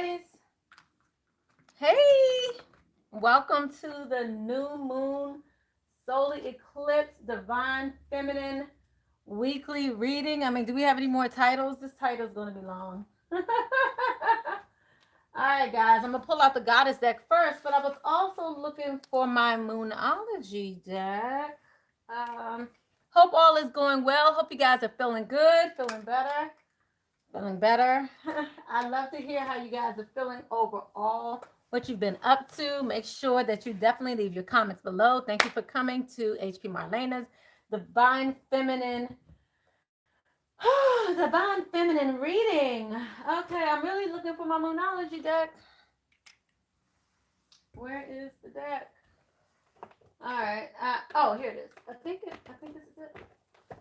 guys. Hey, welcome to the new moon solar eclipse divine feminine weekly reading. I mean, do we have any more titles? This title is going to be long. All right, guys, I'm going to pull out the goddess deck first, but I was also looking for my moonology deck. Hope all is going well. Hope you guys are feeling good, feeling better. Feeling better. I love to hear how you guys are feeling overall, what you've been up to. Make sure that you definitely leave your comments below. Thank you for coming to HP Marlana's Divine Feminine Divine Feminine reading. Okay, I'm really looking for my moonology deck. Where is the deck? All right. Oh, here it is. I think this is it.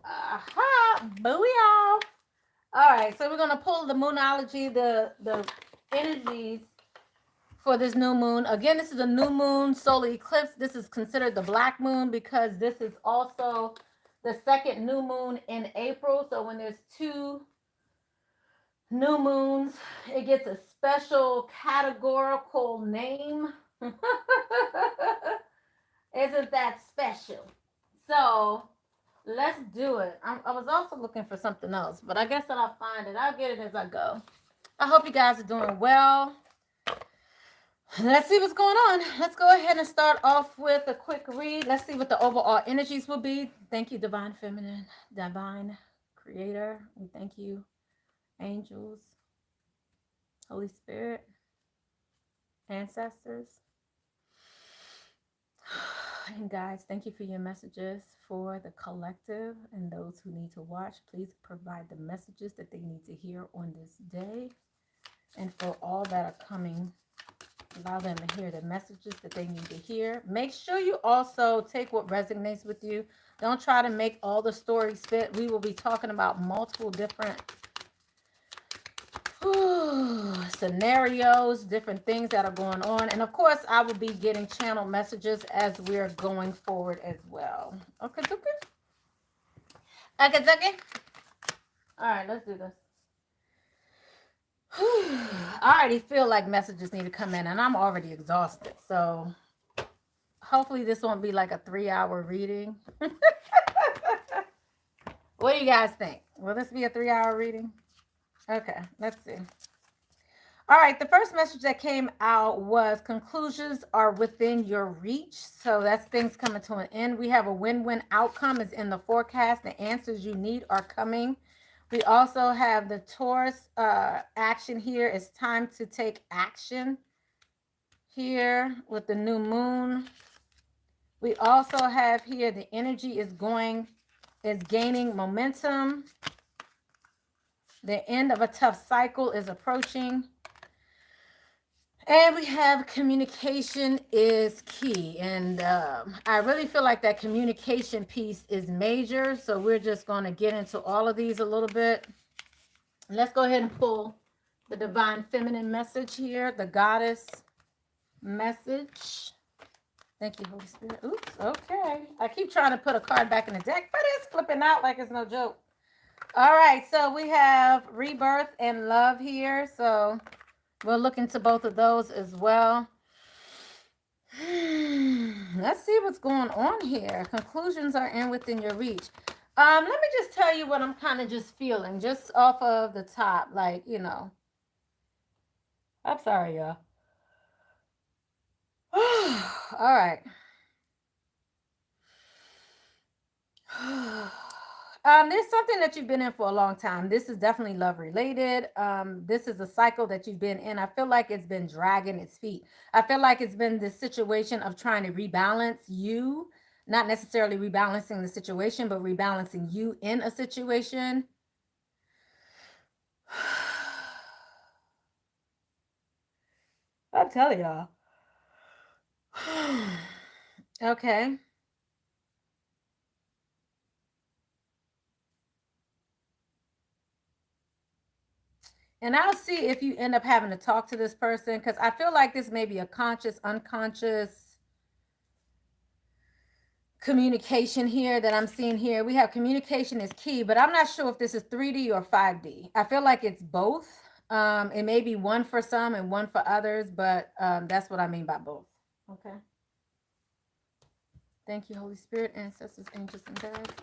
Aha! Booyah! All right, so we're gonna pull the moonology, the energies for this new moon. Again, this is a new moon solar eclipse. This is considered the black moon because this is also the second new moon in April. So when there's two new moons, it gets a special categorical name. Isn't that special? So let's do it. I was also looking for something else, but I guess that I'll find it. I'll get it as I go. I hope you guys are doing well. Let's see what's going on. Let's go ahead and start off with a quick read. Let's see what the overall energies will be. Thank you, Divine Feminine, Divine Creator. We thank you, angels, Holy Spirit, ancestors. And guys, thank you for your messages for the collective and those who need to watch. Please provide the messages that they need to hear on this day. And for all that are coming, allow them to hear the messages that they need to hear. Make sure you also take what resonates with you. Don't try to make all the stories fit. We will be talking about multiple different scenarios, different things that are going on. And of course, I will be getting channel messages as we're going forward as well. Okay, okay. Okay. All right, let's do this. I already feel like messages need to come in, and I'm already exhausted. So hopefully this won't be like a 3-hour reading. What do you guys think? Will this be a 3-hour reading? Okay, let's see. All right, the first message that came out was conclusions are within your reach. So that's things coming to an end. We have a win-win outcome is in the forecast. The answers you need are coming. We also have the Taurus action here. It's time to take action here with the new moon. We also have here the energy is gaining momentum. The end of a tough cycle is approaching. And we have communication is key. And I really feel like that communication piece is major. So we're just going to get into all of these a little bit. Let's go ahead and pull the Divine Feminine message here. The Goddess message. Thank you, Holy Spirit. Oops, okay. I keep trying to put a card back in the deck, but it's flipping out like it's no joke. All right, so we have rebirth and love here. So we'll look into both of those as well. Let's see what's going on here. Conclusions are within your reach. Let me just tell you what I'm kind of just feeling, just off of the top, like, you know. I'm sorry, y'all. All right. There's something that you've been in for a long time. This is definitely love related. This is a cycle that you've been in. I feel like it's been dragging its feet. I feel like it's been this situation of trying to rebalance you, not necessarily rebalancing the situation, but rebalancing you in a situation. I'll tell y'all. Okay. And I'll see if you end up having to talk to this person, because I feel like this may be a conscious, unconscious communication here that I'm seeing here. We have communication is key, but I'm not sure if this is 3D or 5D. I feel like it's both. It may be one for some and one for others, but that's what I mean by both. Okay. Thank you, Holy Spirit, ancestors, angels, and guides.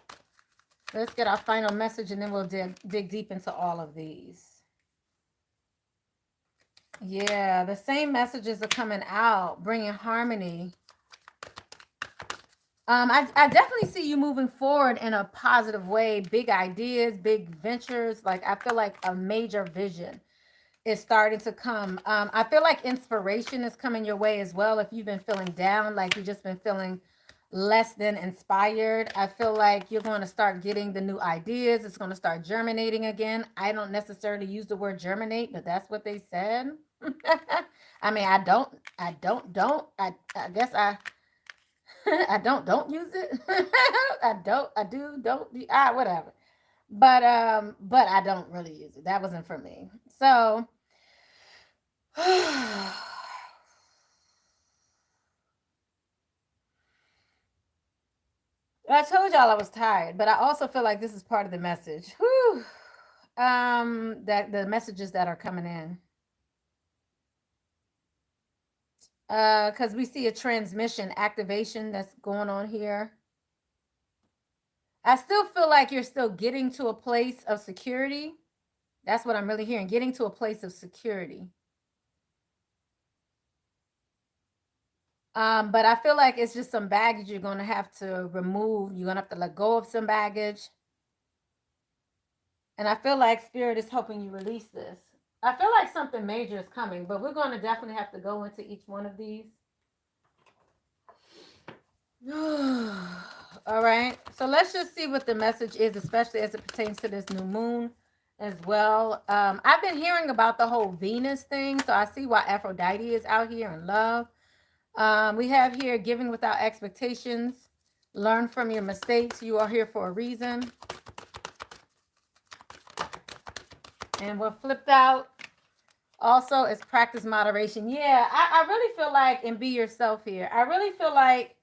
Let's get our final message, and then we'll dig deep into all of these. Yeah, the same messages are coming out, bringing harmony. I definitely see you moving forward in a positive way. Big ideas, big ventures. Like, I feel like a major vision is starting to come. I feel like inspiration is coming your way as well. If you've been feeling down, like you've just been feeling less than inspired, I feel like you're going to start getting the new ideas. It's going to start germinating again. I don't necessarily use the word germinate, but that's what they said. I mean, I guess I don't use it. I do, don't, whatever. But I don't really use it. That wasn't for me. So I told y'all I was tired, but I also feel like this is part of the message. Whew. That the messages that are coming in. Because we see a transmission activation that's going on here. I still feel like you're still getting to a place of security. That's what I'm really hearing. Getting to a place of security. But I feel like it's just some baggage you're going to have to remove. You're going to have to let go of some baggage. And I feel like Spirit is helping you release this. I feel like something major is coming, but we're going to definitely have to go into each one of these. All right. So let's just see what the message is, especially as it pertains to this new moon as well. I've been hearing about the whole Venus thing, so I see why Aphrodite is out here in love. We have here giving without expectations. Learn from your mistakes. You are here for a reason. And what flipped out also is practice moderation. Yeah, I really feel like, and be yourself here. I really feel like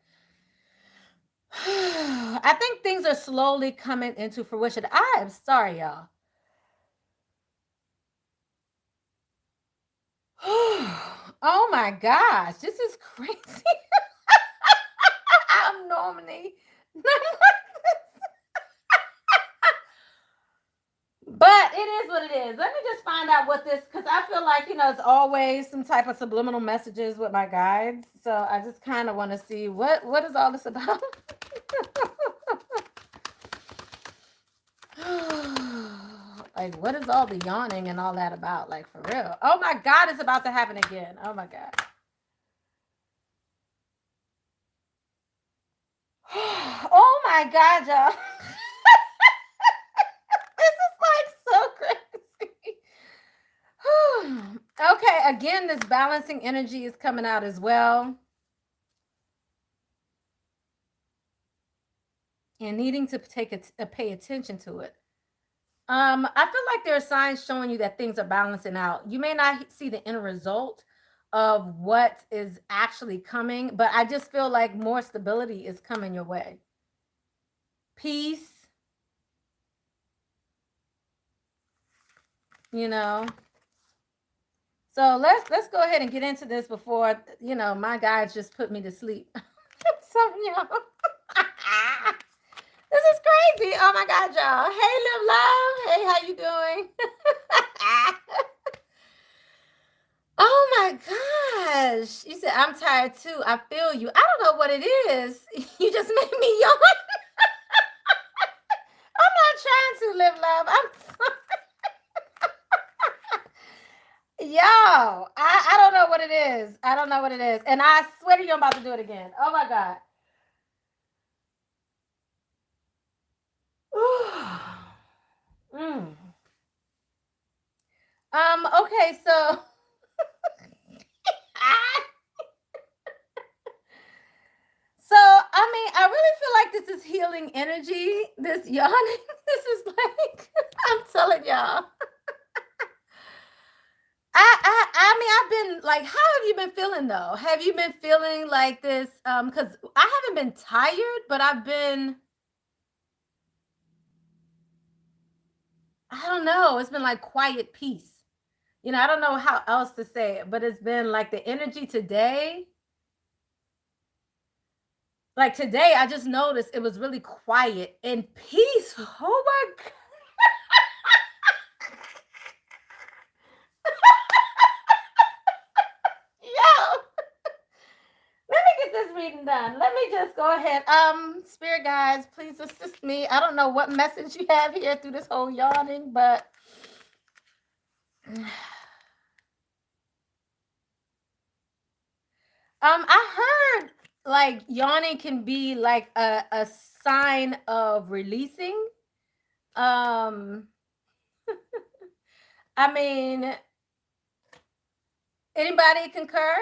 I think things are slowly coming into fruition. I am sorry, y'all. Oh my gosh, this is crazy. I'm normally not like this. But it is what it is. Let me just find out what this, because I feel like, it's always some type of subliminal messages with my guides. So I just kind of want to see what is all this about. Like, what is all the yawning and all that about? Like, for real. Oh my God, it's about to happen again. Oh my God. Oh my God, y'all. This is like so crazy. Okay, again, this balancing energy is coming out as well. And needing to pay attention to it. I feel like there are signs showing you that things are balancing out. You may not see the end result of what is actually coming, but I just feel like more stability is coming your way. Peace. So let's go ahead and get into this before my guys just put me to sleep. Y'all. This is crazy. Oh my God, y'all. Hey, Live Love. Hey, how you doing? Oh my gosh. You said, I'm tired too. I feel you. I don't know what it is. You just made me yawn. I'm not trying to, Live Love. I'm sorry. Yo, I don't know what it is. I don't know what it is. And I swear to you, I'm about to do it again. Oh my God. Okay, so I mean, I really feel like this is healing energy. This yawning, this is like, I'm telling y'all. I mean, I've been like, how have you been feeling though? Have you been feeling like this? Because I haven't been tired, but I've been, I don't know. It's been like quiet peace. You know, I don't know how else to say it, but it's been like the energy today. Like today, I just noticed it was really quiet and peaceful. Oh my God. Yo, let me get this reading done. Let me just go ahead. Spirit guides, please assist me. I don't know what message you have here through this whole yawning, but I heard like yawning can be like a sign of releasing. Um, I mean, anybody concur?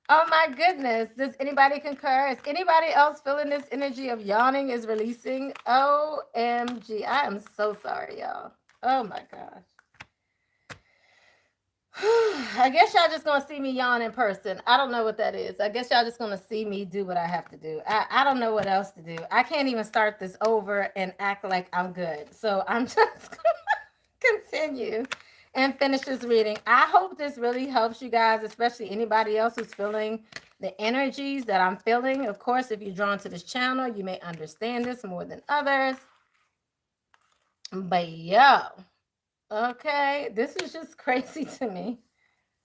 Oh my goodness. Does anybody concur? Is anybody else feeling this energy of yawning is releasing? OMG. I am so sorry, y'all. Oh my gosh. I guess y'all just gonna see me yawn in person. I don't know what that is. I guess y'all just gonna see me do what I have to do. I don't know what else to do. I can't even start this over and act like I'm good. So I'm just gonna continue and finish this reading. I hope this really helps you guys, especially anybody else who's feeling the energies that I'm feeling. Of course, if you're drawn to this channel, you may understand this more than others. But yo, okay, this is just crazy to me.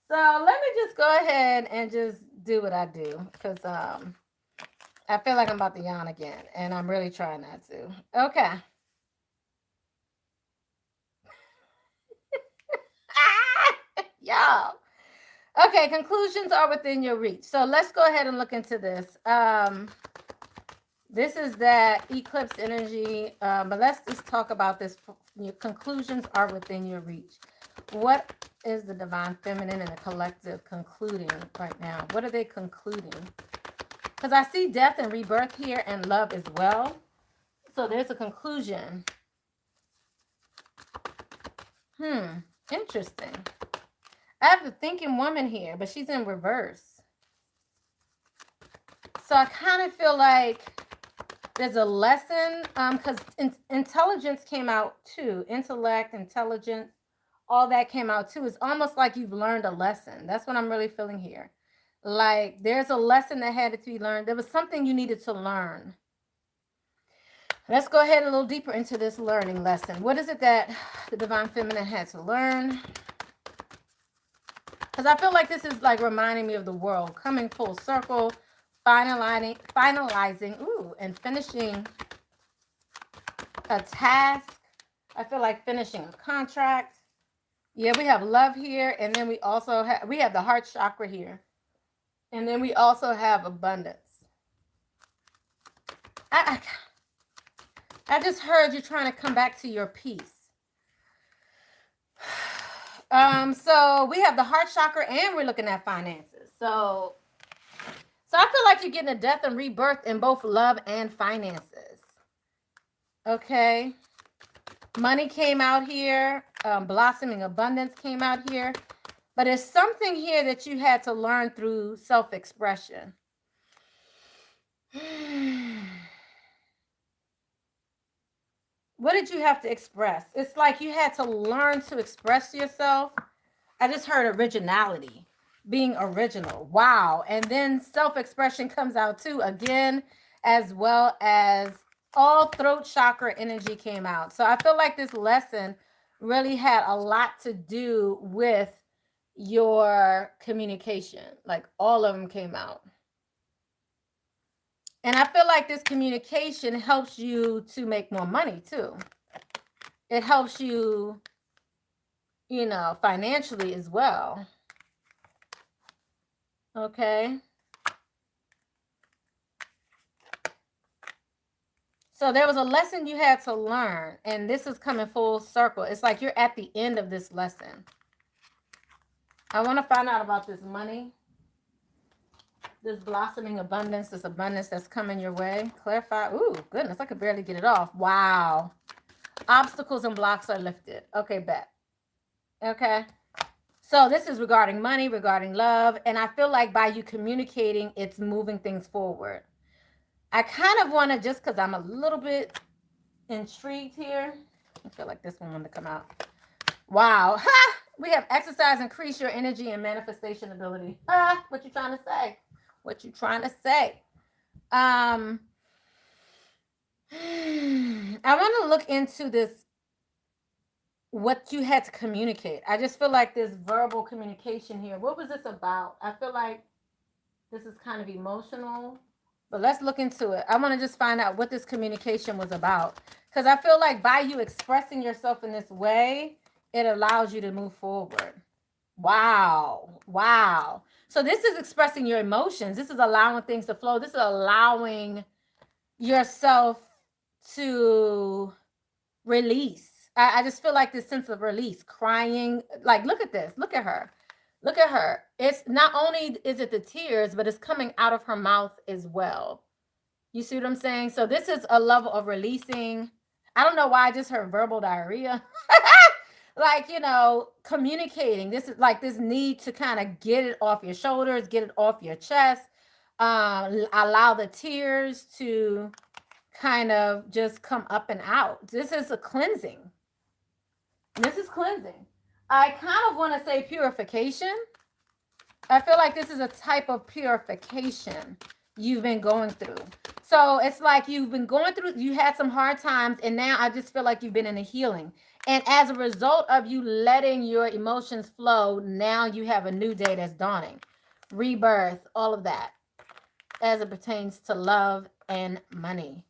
So let me just go ahead and just do what I do, because I feel like I'm about to yawn again, and I'm really trying not to. Okay. Y'all. Okay, conclusions are within your reach. So let's go ahead and look into this. This is that eclipse energy, but let's just talk about this. Your conclusions are within your reach. What is the divine feminine and the collective concluding right now? What are they concluding? Because I see death and rebirth here and love as well. So there's a conclusion. Interesting. I have the thinking woman here, but she's in reverse. So I kind of feel like there's a lesson, because intelligence came out too. Intellect, intelligence, all that came out too. It's almost like you've learned a lesson. That's what I'm really feeling here. Like there's a lesson that had to be learned. There was something you needed to learn. Let's go ahead a little deeper into this learning lesson. What is it that the divine feminine had to learn? Because I feel like this is like reminding me of the world coming full circle, finalizing, and finishing a task. I feel like finishing a contract. Yeah, we have love here, and then we also have the heart chakra here, and then we also have abundance. I just heard you trying to come back to your peace. So we have the heart chakra, and we're looking at finances. So I feel like you're getting a death and rebirth in both love and finances. Okay. Money came out here. Blossoming abundance came out here. But it's something here that you had to learn through self-expression. What did you have to express? It's like you had to learn to express yourself. I just heard originality, being original. Wow. And then self-expression comes out too, again, as well as all throat chakra energy came out. So I feel like this lesson really had a lot to do with your communication. Like all of them came out. And I feel like this communication helps you to make more money too. It helps you, financially as well. Okay. So there was a lesson you had to learn, and this is coming full circle. It's like you're at the end of this lesson. I want to find out about this money, this blossoming abundance, this abundance that's coming your way. Clarify. Ooh, goodness, I could barely get it off. Wow. Obstacles and blocks are lifted. Okay, bet. Okay. So this is regarding money, regarding love, and I feel like by you communicating, it's moving things forward. I kind of want to, just because I'm a little bit intrigued here, I feel like this one wanted to come out. Wow. Ha! We have exercise, increase your energy and manifestation ability. Ah, what you trying to say? What you trying to say? Um, I want to look into this, what you had to communicate. I just feel like there's verbal communication here. What was this about? I feel like this is kind of emotional, but let's look into it. I want to just find out what this communication was about. Because I feel like by you expressing yourself in this way, it allows you to move forward. Wow. Wow. So this is expressing your emotions. This is allowing things to flow. This is allowing yourself to release. I just feel like this sense of release, crying. Like, look at this. Look at her. Look at her. It's not only is it the tears, but it's coming out of her mouth as well. You see what I'm saying? So this is a level of releasing. I don't know why I just heard verbal diarrhea. Like, communicating. This is like this need to kind of get it off your shoulders, get it off your chest. Allow the tears to kind of just come up and out. This is a cleansing. This is cleansing. I kind of want to say purification. I feel like this is a type of purification you've been going through. So it's like you've been going through, you had some hard times, and now I just feel like you've been in a healing. And as a result of you letting your emotions flow, now you have a new day that's dawning. Rebirth, all of that, as it pertains to love and money.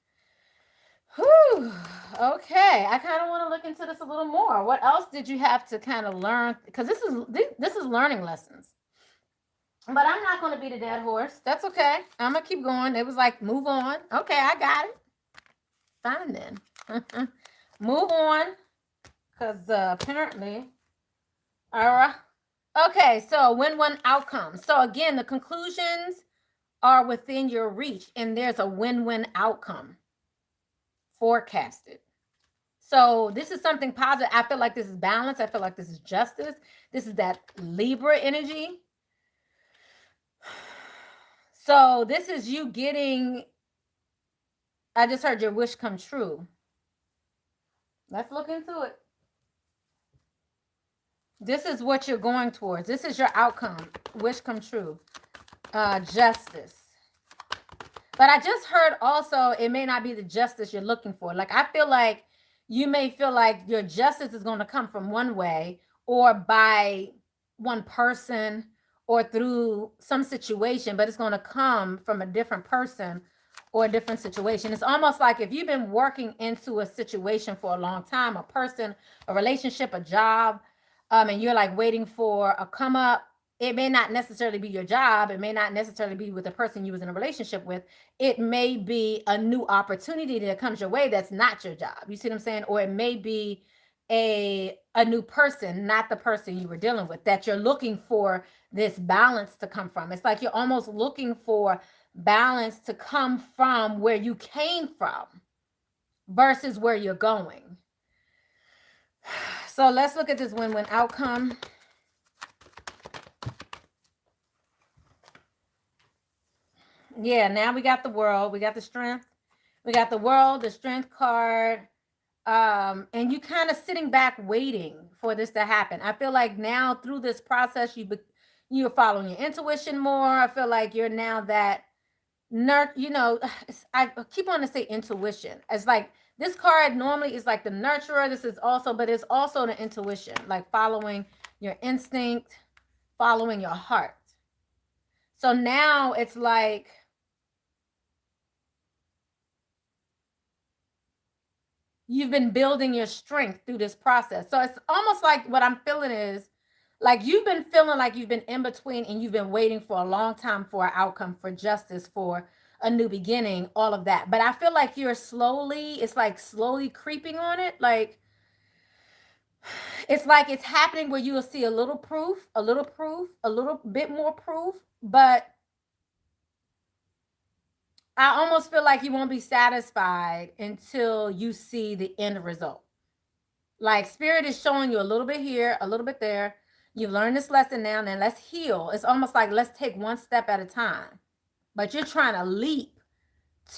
Whew. Okay, I kind of want to look into this a little more. What else did you have to kind of learn? Because this is learning lessons. But I'm not going to beat a dead horse. That's okay. I'm going to keep going. It was like, move on. Okay, I got it. Fine then. Move on. Because apparently, all right. Okay, so win-win outcome. So again, the conclusions are within your reach, and there's a win-win outcome forecasted. So this is something positive. I feel like this is balance. I feel like this is justice. This is that Libra energy. So this is you getting, I just heard your wish come true. Let's look into it. This is what you're going towards. This is your outcome. Wish come true. Justice. But I just heard also, it may not be the justice you're looking for. Like, I feel like you may feel like your justice is going to come from one way, or by one person, or through some situation, but it's going to come from a different person or a different situation. It's almost like if you've been working into a situation for a long time, a person, a relationship, a job, and you're like waiting for a come up. It may not necessarily be your job. It may not necessarily be with the person you was in a relationship with. It may be a new opportunity that comes your way that's not your job. You see what I'm saying? Or it may be a new person, not the person you were dealing with, that you're looking for this balance to come from. It's like you're almost looking for balance to come from where you came from versus where you're going. So let's look at this win-win outcome. Yeah, now we got the world, we got the strength, we got the world, the strength card, and you kind of sitting back waiting for this to happen. I feel like now through this process, you're following your intuition more. I feel like you're now that I keep on to say intuition. It's like this card normally is like the nurturer. This is also, but it's also the intuition, like following your instinct, following your heart. So now it's like you've been building your strength through this process. So it's almost like what I'm feeling is like you've been feeling like you've been in between, and you've been waiting for a long time for an outcome, for justice, for a new beginning, all of that. But I feel like it's like slowly creeping on it. Like it's happening where you will see a little proof, a little bit more proof, but I almost feel like you won't be satisfied until you see the end result. Like spirit is showing you a little bit here, a little bit there. You've learned this lesson now, and let's heal. It's almost like let's take one step at a time. But you're trying to leap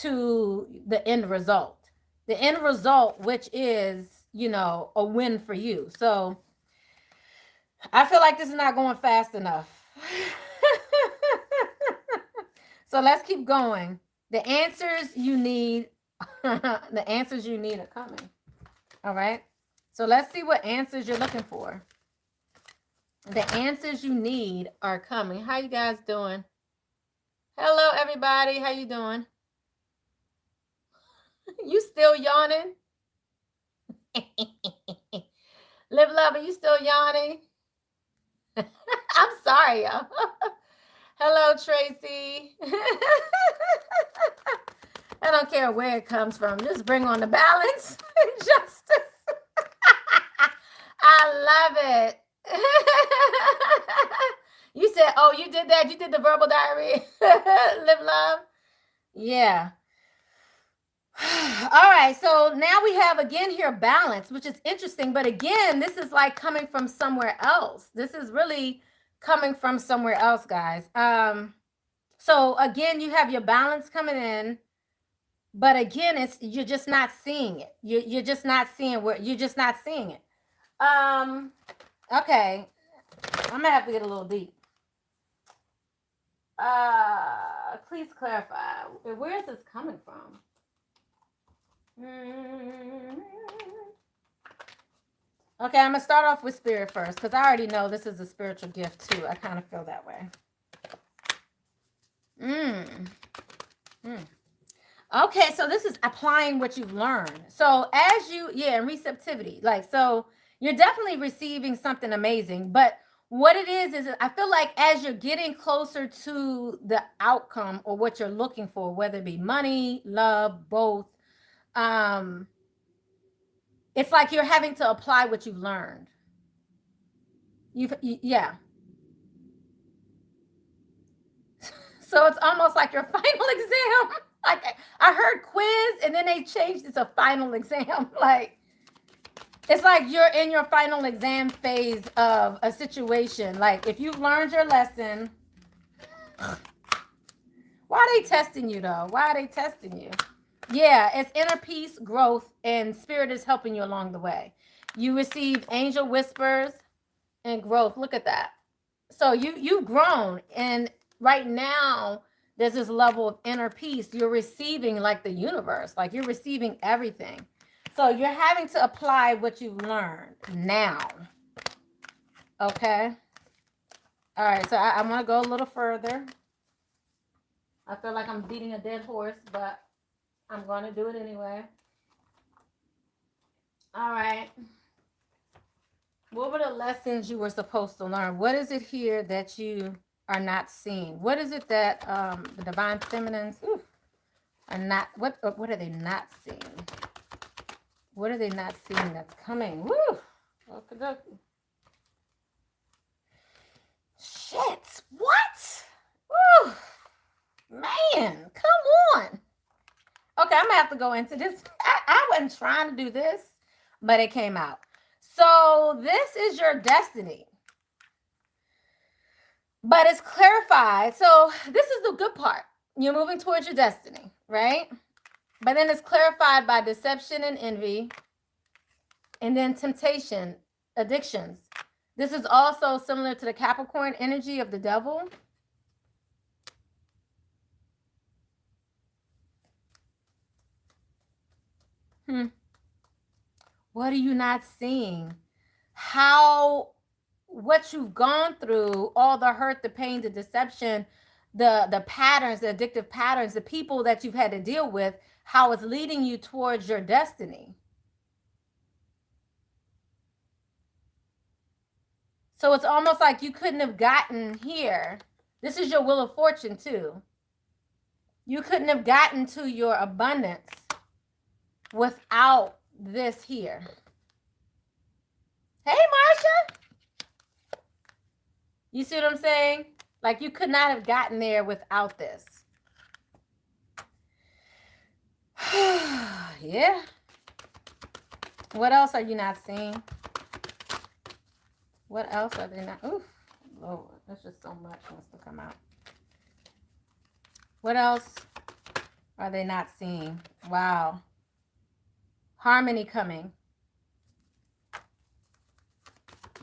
to the end result. The end result, which is, a win for you. So I feel like this is not going fast enough. So let's keep going. The answers you need, the answers you need are coming. All right. So let's see what answers you're looking for. The answers you need are coming. How you guys doing? Hello, everybody. How you doing? You still yawning? Live love, are you still yawning? I'm sorry, y'all. Hello, Tracy. I don't care where it comes from. Just bring on the balance and justice. I love it. You said, oh, you did that? You did the verbal diary? Live love? Yeah. All right. So now we have again here balance, which is interesting. But again, this is like coming from somewhere else. This is really coming from somewhere else, guys. So again, you have your balance coming in. But again, it's you're just not seeing it. You're just not seeing where you're just not seeing it. Okay. I'm gonna have to get a little deep. Please clarify. Where is this coming from? Okay, I'm gonna start off with spirit first because I already know this is a spiritual gift too. I kind of feel that way. Okay, so this is applying what you've learned. So as you, and receptivity. Like, so you're definitely receiving something amazing. But what it is I feel like as you're getting closer to the outcome or what you're looking for, whether it be money, love, both, it's like you're having to apply what you've learned. Yeah. So it's almost like your final exam. Like I heard quiz and then they changed it to final exam. Like it's like you're in your final exam phase of a situation. Like if you've learned your lesson, why are they testing you though? Why are they testing you? Yeah, it's inner peace, growth, and spirit is helping you along the way. You receive angel whispers and growth. Look at that. So you've grown, and right now there's this level of inner peace. You're receiving like the universe, like you're receiving everything. So you're having to apply what you've learned now. Okay. All right. So I want to go a little further. I feel like I'm beating a dead horse, but I'm going to do it anyway. All right. What were the lessons you were supposed to learn? What is it here that you are not seeing? What is it that the divine feminines are not? What are they not seeing? What are they not seeing that's coming? Woo! Okay. Shit! What? Woo! Man, come on. Okay, I'm gonna have to go into this. I wasn't trying to do this, but it came out. So this is your destiny. But it's clarified. So this is the good part. You're moving towards your destiny, right? But then it's clarified by deception and envy. And then temptation, addictions. This is also similar to the Capricorn energy of the devil. What are you not seeing? What you've gone through, all the hurt, the pain, the deception, the patterns, the addictive patterns, the people that you've had to deal with, how it's leading you towards your destiny. So it's almost like you couldn't have gotten here. This is your wheel of fortune too. You couldn't have gotten to your abundance without this here. Hey, Marsha. You see what I'm saying? Like you could not have gotten there without this. Yeah. What else are you not seeing? What else are they not? Oof, Lord, that's just so much wants to come out. What else are they not seeing? Wow. Harmony coming.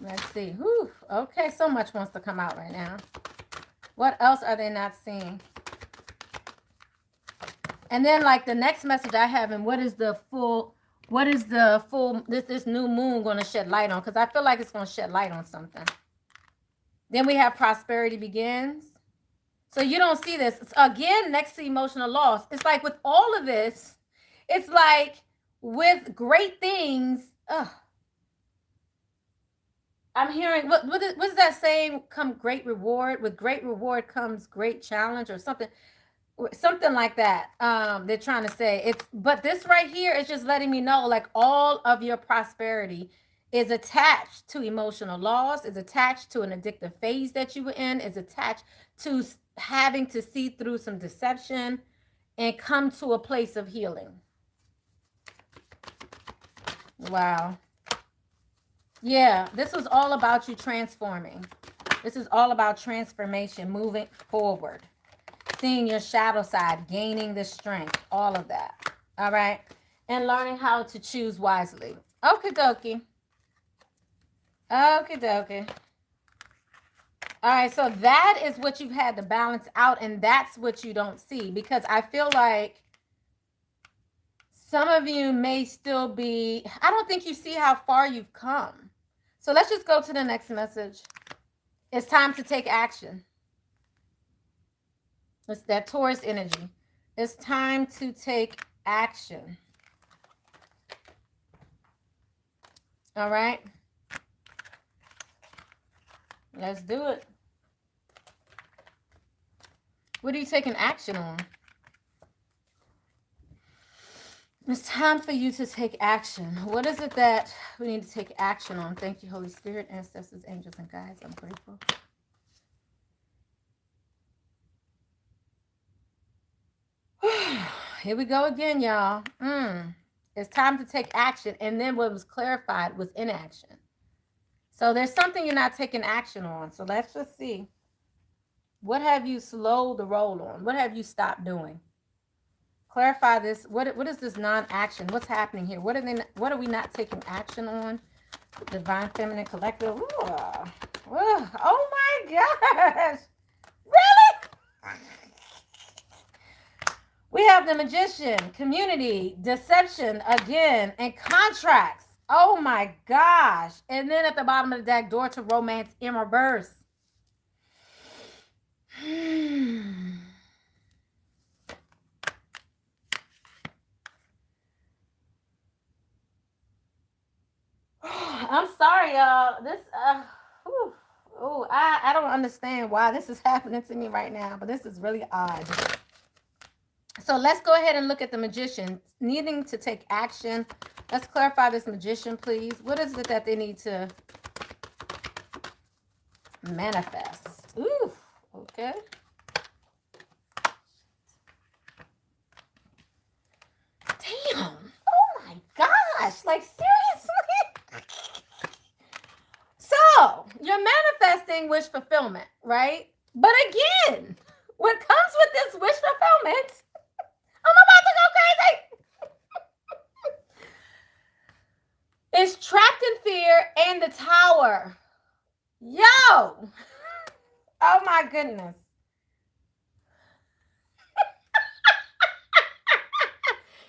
Let's see. Whew. Okay, so much wants to come out right now. What else are they not seeing? And then like the next message I have, and what is the full this new moon going to shed light on? Because I feel like it's going to shed light on something. Then we have prosperity begins. So you don't see this. It's again, next to emotional loss. It's like with all of this, it's like with great things. I'm hearing, what is that saying? Come great reward. With great reward comes great challenge or something like that. They're trying to say it's, but this right here is just letting me know like all of your prosperity is attached to emotional loss, is attached to an addictive phase that you were in, is attached to having to see through some deception and come to a place of healing. Wow. Yeah, this was all about you transforming. This is all about transformation, moving forward, seeing your shadow side, gaining the strength, all of that. All right. And learning how to choose wisely. Okie dokie. Okie dokie. All right. So that is what you've had to balance out. And that's what you don't see, because I feel like some of you may still be, I don't think you see how far you've come. So let's just go to the next message. It's time to take action. It's that Taurus energy. It's time to take action. All right. Let's do it. What are you taking action on? It's time for you to take action. What is it that we need to take action on? Thank you, Holy Spirit, ancestors, angels, and guides. I'm grateful. Here we go again, y'all. It's time to take action. And then what was clarified was inaction. So there's something you're not taking action on. So let's just see. What have you slowed the roll on? What have you stopped doing? Clarify this. What is this non-action? What's happening here? What are we not taking action on? Divine Feminine Collective. Ooh. Oh my gosh. Really? We have the Magician, community, deception again, and contracts. Oh my gosh. And then at the bottom of the deck, door to romance in reverse. I'm sorry, y'all. This, I don't understand why this is happening to me right now, but this is really odd. So let's go ahead and look at the Magician needing to take action. Let's clarify this Magician, please. What is it that they need to manifest? Ooh, okay. Damn. Oh my gosh. Like, seriously? So, you're manifesting wish fulfillment, right? But again, what comes with this wish fulfillment, I'm about to go crazy. It's trapped in fear and the tower. Yo. Oh my goodness.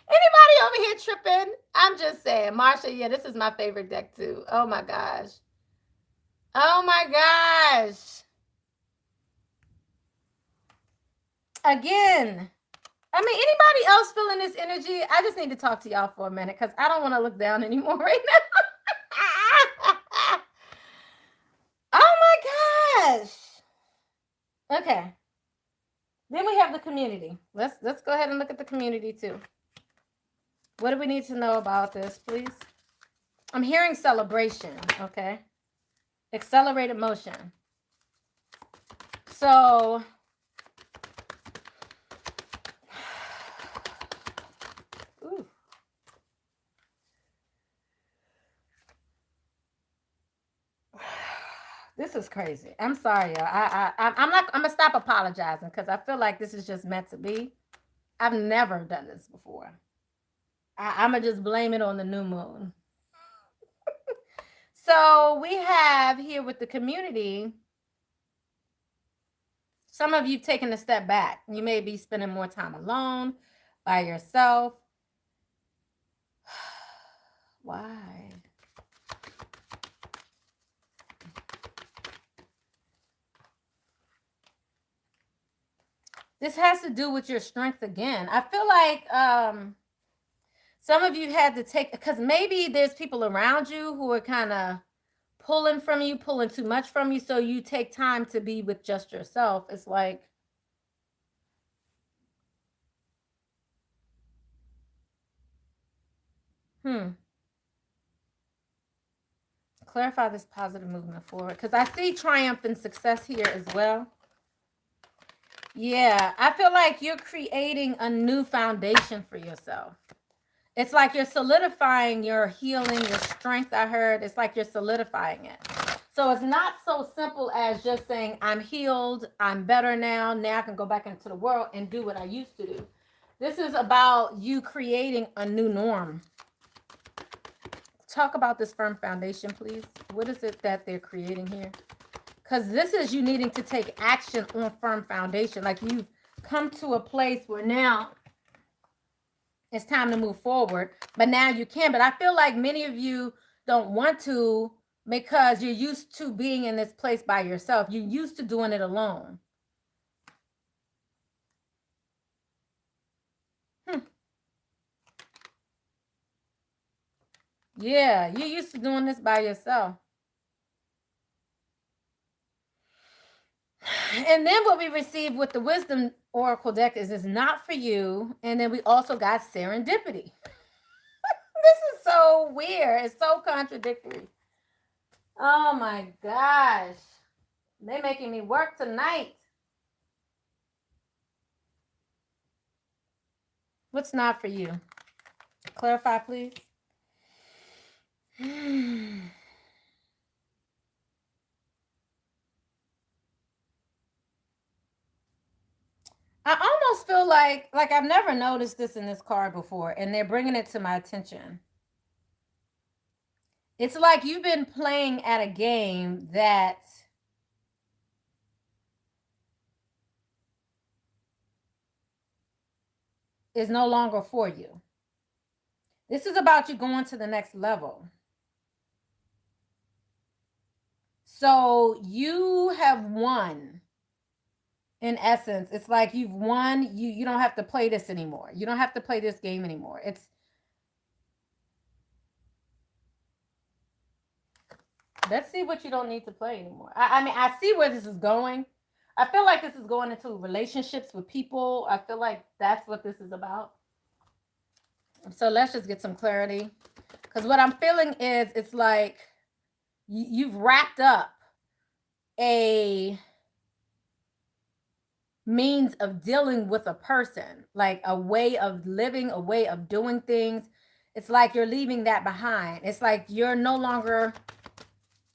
Anybody over here tripping? I'm just saying. Marsha, yeah, this is my favorite deck too. Oh my gosh. Oh my gosh. Again. I mean, anybody else feeling this energy? I just need to talk to y'all for a minute because I don't want to look down anymore right now. Oh my gosh. Okay. Then we have the community. Let's go ahead and look at the community too. What do we need to know about this, please? I'm hearing celebration, okay? Accelerated motion. So, ooh. This is crazy. I'm sorry, y'all. I'm gonna stop apologizing because I feel like this is just meant to be. I've never done this before. I'm gonna just blame it on the new moon. So we have here with the community, some of you taking a step back. You may be spending more time alone, by yourself. Why? This has to do with your strength again. I feel like some of you had to take, because maybe there's people around you who are kind of pulling from you, pulling too much from you, so you take time to be with just yourself. It's like, clarify this positive movement forward, because I see triumph and success here as well. Yeah, I feel like you're creating a new foundation for yourself. It's like you're solidifying your healing, your strength. I heard it's like you're solidifying it. So it's not so simple as just saying, I'm healed, I'm better now, now I can go back into the world and do what I used to do. This is about you creating a new norm. Talk about this firm foundation, please. What is it that they're creating here? Because this is you needing to take action on firm foundation. Like you've come to a place where now it's time to move forward, but now you can. But I feel like many of you don't want to, because you're used to being in this place by yourself. You're used to doing it alone. Yeah, you're used to doing this by yourself. And then what we receive with the wisdom oracle deck is not for you. And then we also got serendipity. This is so weird. It's so contradictory. Oh my gosh. They're making me work tonight. What's not for you? Clarify, please. I almost feel like I've never noticed this in this card before, and they're bringing it to my attention. It's like you've been playing at a game that is no longer for you. This is about you going to the next level. So you have won. In essence, it's like you've won. You don't have to play this anymore. You don't have to play this game anymore. Let's see what you don't need to play anymore. I mean, I see where this is going. I feel like this is going into relationships with people. I feel like that's what this is about. So let's just get some clarity. Because what I'm feeling is it's like you've wrapped up a means of dealing with a person, like a way of living, a way of doing things. It's like you're leaving that behind. It's like you're no longer,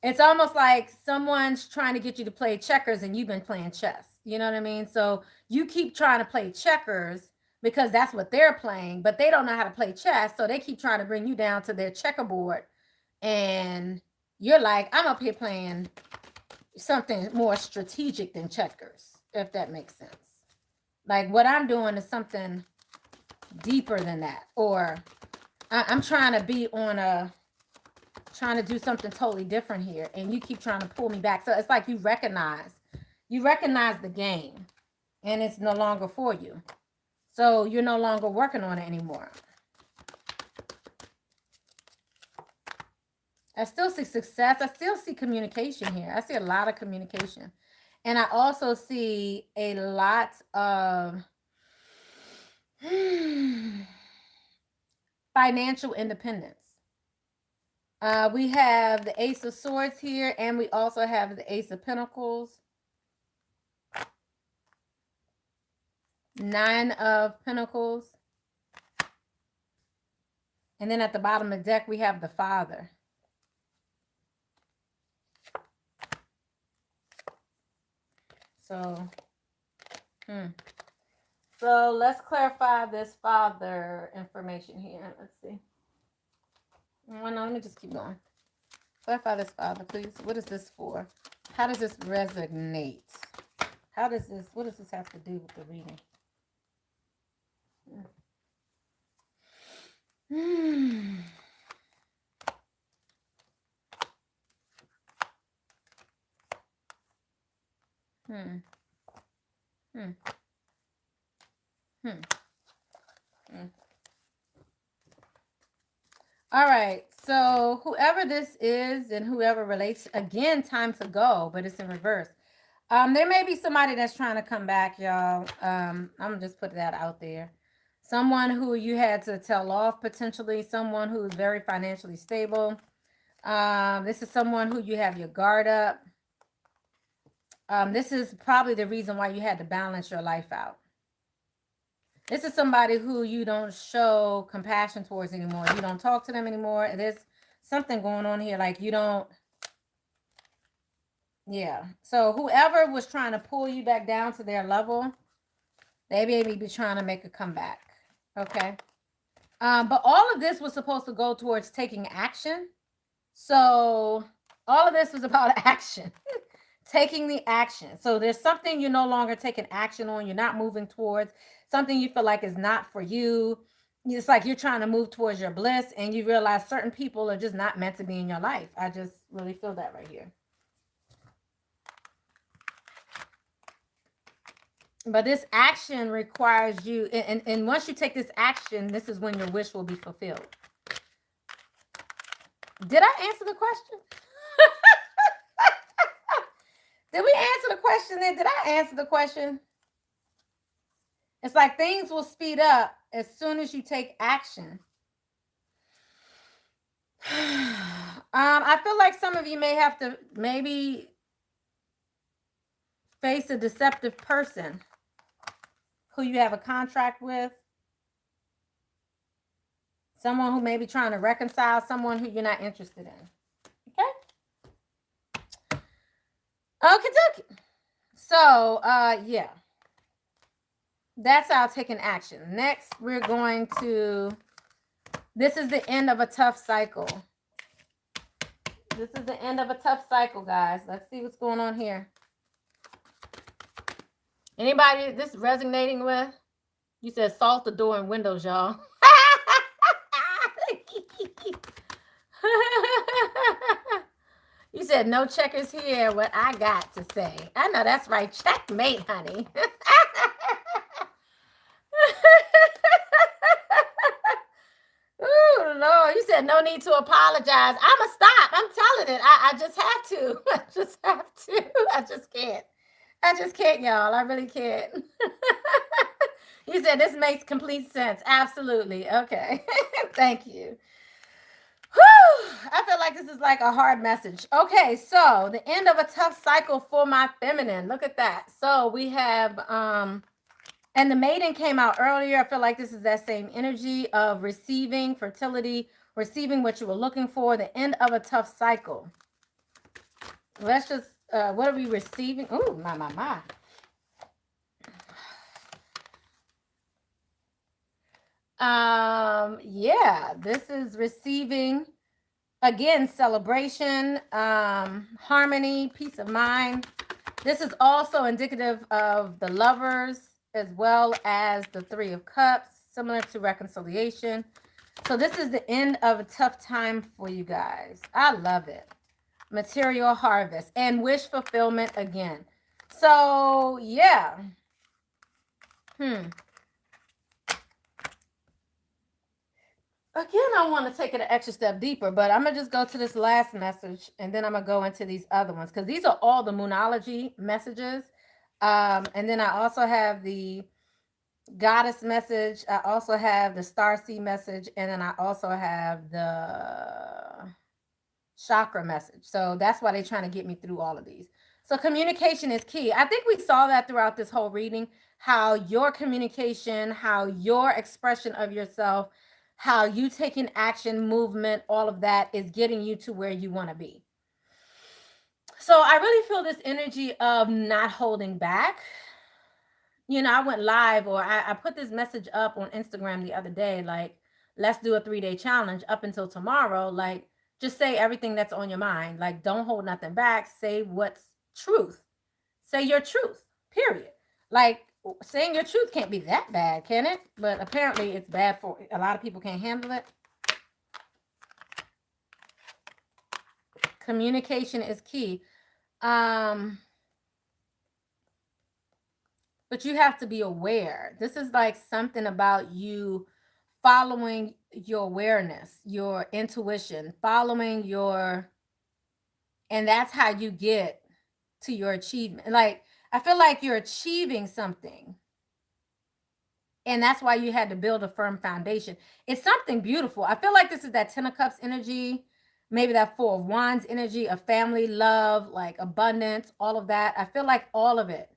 it's almost like someone's trying to get you to play checkers and you've been playing chess. You know what I mean? So you keep trying to play checkers because that's what they're playing, but they don't know how to play chess. So they keep trying to bring you down to their checkerboard. And you're like, I'm up here playing something more strategic than checkers, if that makes sense. Like what I'm doing is something deeper than that. Or I'm trying to be on trying to do something totally different here. And you keep trying to pull me back. So it's like you recognize the game and it's no longer for you. So you're no longer working on it anymore. I still see success. I still see communication here. I see a lot of communication. And I also see a lot of financial independence. We have the Ace of Swords here, and we also have the Ace of Pentacles. 9 of Pentacles. And then at the bottom of the deck, we have the Father. So, So let's clarify this Father information here. Let's see. Well, no, let me just keep going. Clarifies, Father, please. What is this for? How does this resonate? What does this have to do with the reading? Hmm. Hmm. Hmm. Hmm. Hmm. All right. So whoever this is and whoever relates, again, time to go, but it's in reverse. There may be somebody that's trying to come back, y'all. I'm gonna just put that out there. Someone who you had to tell off, potentially someone who is very financially stable. This is someone who you have your guard up. This is probably the reason why you had to balance your life out. This is somebody who you don't show compassion towards anymore. You don't talk to them anymore. There's something going on here. Like you don't. Yeah. So whoever was trying to pull you back down to their level, they may be trying to make a comeback. Okay. But all of this was supposed to go towards taking action. So all of this was about action. Taking the action. So there's something you're no longer taking action on. You're not moving towards something you feel like is not for you. It's like you're trying to move towards your bliss and you realize certain people are just not meant to be in your life. I just really feel that right here. But this action requires you, and once you take this action, this is when your wish will be fulfilled. Did I answer the question? Did we answer the question then? Did I answer the question? It's like things will speed up as soon as you take action. I feel like some of you may have to maybe face a deceptive person who you have a contract with. Someone who may be trying to reconcile someone who you're not interested in. Okay? Okay. So, yeah. That's our taking action. Next, we're going to, this is the end of a tough cycle. This is the end of a tough cycle, guys. Let's see what's going on here. Anybody this resonating with? You said salt the door and windows, y'all. You said no checkers here. What I got to say. I know that's right. Checkmate, honey. Ooh, Lord. You said no need to apologize. I'ma stop. I'm telling it. I just have to. I just have to. I just can't. I just can't, y'all. I really can't. You said this makes complete sense. Absolutely. Okay. Thank you. Whew. I feel like this is like a hard message. Okay, so the end of a tough cycle for my feminine. Look at that. So we have and the maiden came out earlier. I feel like this is that same energy of receiving fertility, receiving what you were looking for, the end of a tough cycle. Let's just what are we receiving? Oh, my. Yeah, this is receiving, again, celebration, harmony, peace of mind. This is also indicative of the Lovers as well as the Three of Cups, similar to reconciliation. So this is the end of a tough time for you guys. I love it. Material harvest and wish fulfillment again. So yeah. Again, I want to take it an extra step deeper, but I'm going to just go to this last message and then I'm going to go into these other ones because these are all the Moonology messages. And then I also have the Goddess message. I also have the Starseed message. And then I also have the Chakra message. So that's why they're trying to get me through all of these. So communication is key. I think we saw that throughout this whole reading, how your communication, how your expression of yourself, how you taking action, movement, all of that is getting you to where you want to be. So I really feel this energy of not holding back. You know, I went live or I put this message up on Instagram the other day, like, let's do a 3-day challenge up until tomorrow. Like, Just say everything that's on your mind. Like, don't hold nothing back. Say what's truth. Say your truth, period. Like, saying your truth can't be that bad, can it? But apparently it's bad for a lot of people, can't handle it. Communication is key. But you have to be aware. This is like something about you following your awareness, your intuition, following your, and that's how you get to your achievement. Like, I feel like you're achieving something. And that's why you had to build a firm foundation. It's something beautiful. I feel like this is that 10 of Cups energy, maybe that 4 of Wands energy, of family, love, like abundance, all of that. I feel like all of it.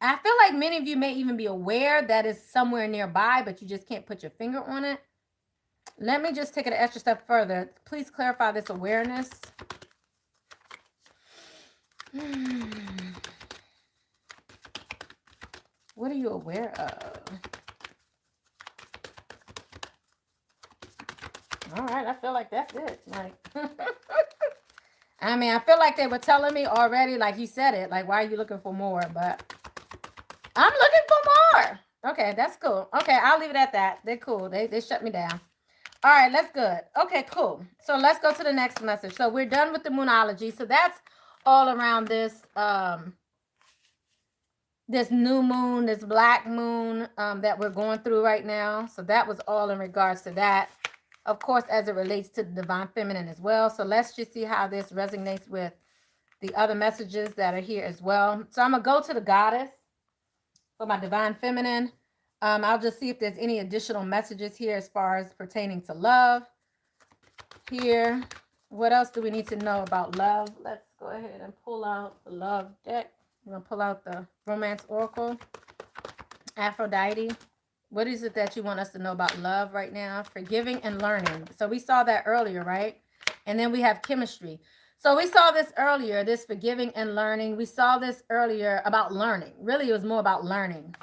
I feel like many of you may even be aware that it's somewhere nearby, but you just can't put your finger on it. Let me just take it an extra step further. Please clarify this awareness. What are you aware of? All right, I feel like that's it. Like, I mean, I feel like they were telling me already, like you said it, like, why are you looking for more? But I'm looking for more. Okay, that's cool. Okay, I'll leave it at that. They're cool. They shut me down. All right, that's good. Okay, cool. So let's go to the next message. So we're done with the moonology. So that's all around this this new moon, this black moon that we're going through right now. So that was all in regards to that. Of course, as it relates to the divine feminine as well. So let's just see how this resonates with the other messages that are here as well. So I'm going to go to the goddess for my divine feminine. I'll just see if there's any additional messages here as far as pertaining to love here. What else do we need to know about love? Let's go ahead and pull out the love deck. We're going to pull out the romance oracle. Aphrodite. What is it that you want us to know about love right now? Forgiving and learning. So we saw that earlier, right? And then we have chemistry. So we saw this earlier, this forgiving and learning. We saw this earlier about learning. Really, it was more about learning.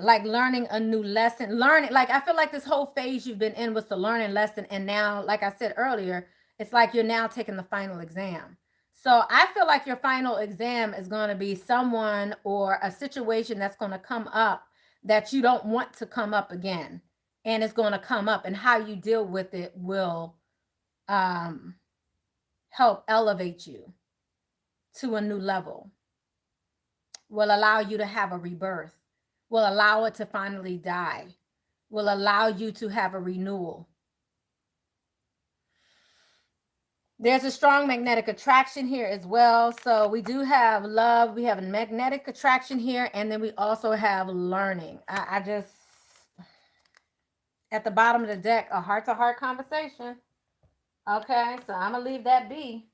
Like learning a new lesson. Learning, like I feel like this whole phase you've been in was the learning lesson. And now, like I said earlier, it's like you're now taking the final exam. So I feel like your final exam is going to be someone or a situation that's going to come up that you don't want to come up again. And it's going to come up, and how you deal with it will help elevate you to a new level, will allow you to have a rebirth, will allow it to finally die, will allow you to have a renewal. There's a strong magnetic attraction here as well. So we do have love. We have a magnetic attraction here. And then we also have learning. I just, at the bottom of the deck, a heart-to-heart conversation. Okay, so I'm going to leave that be.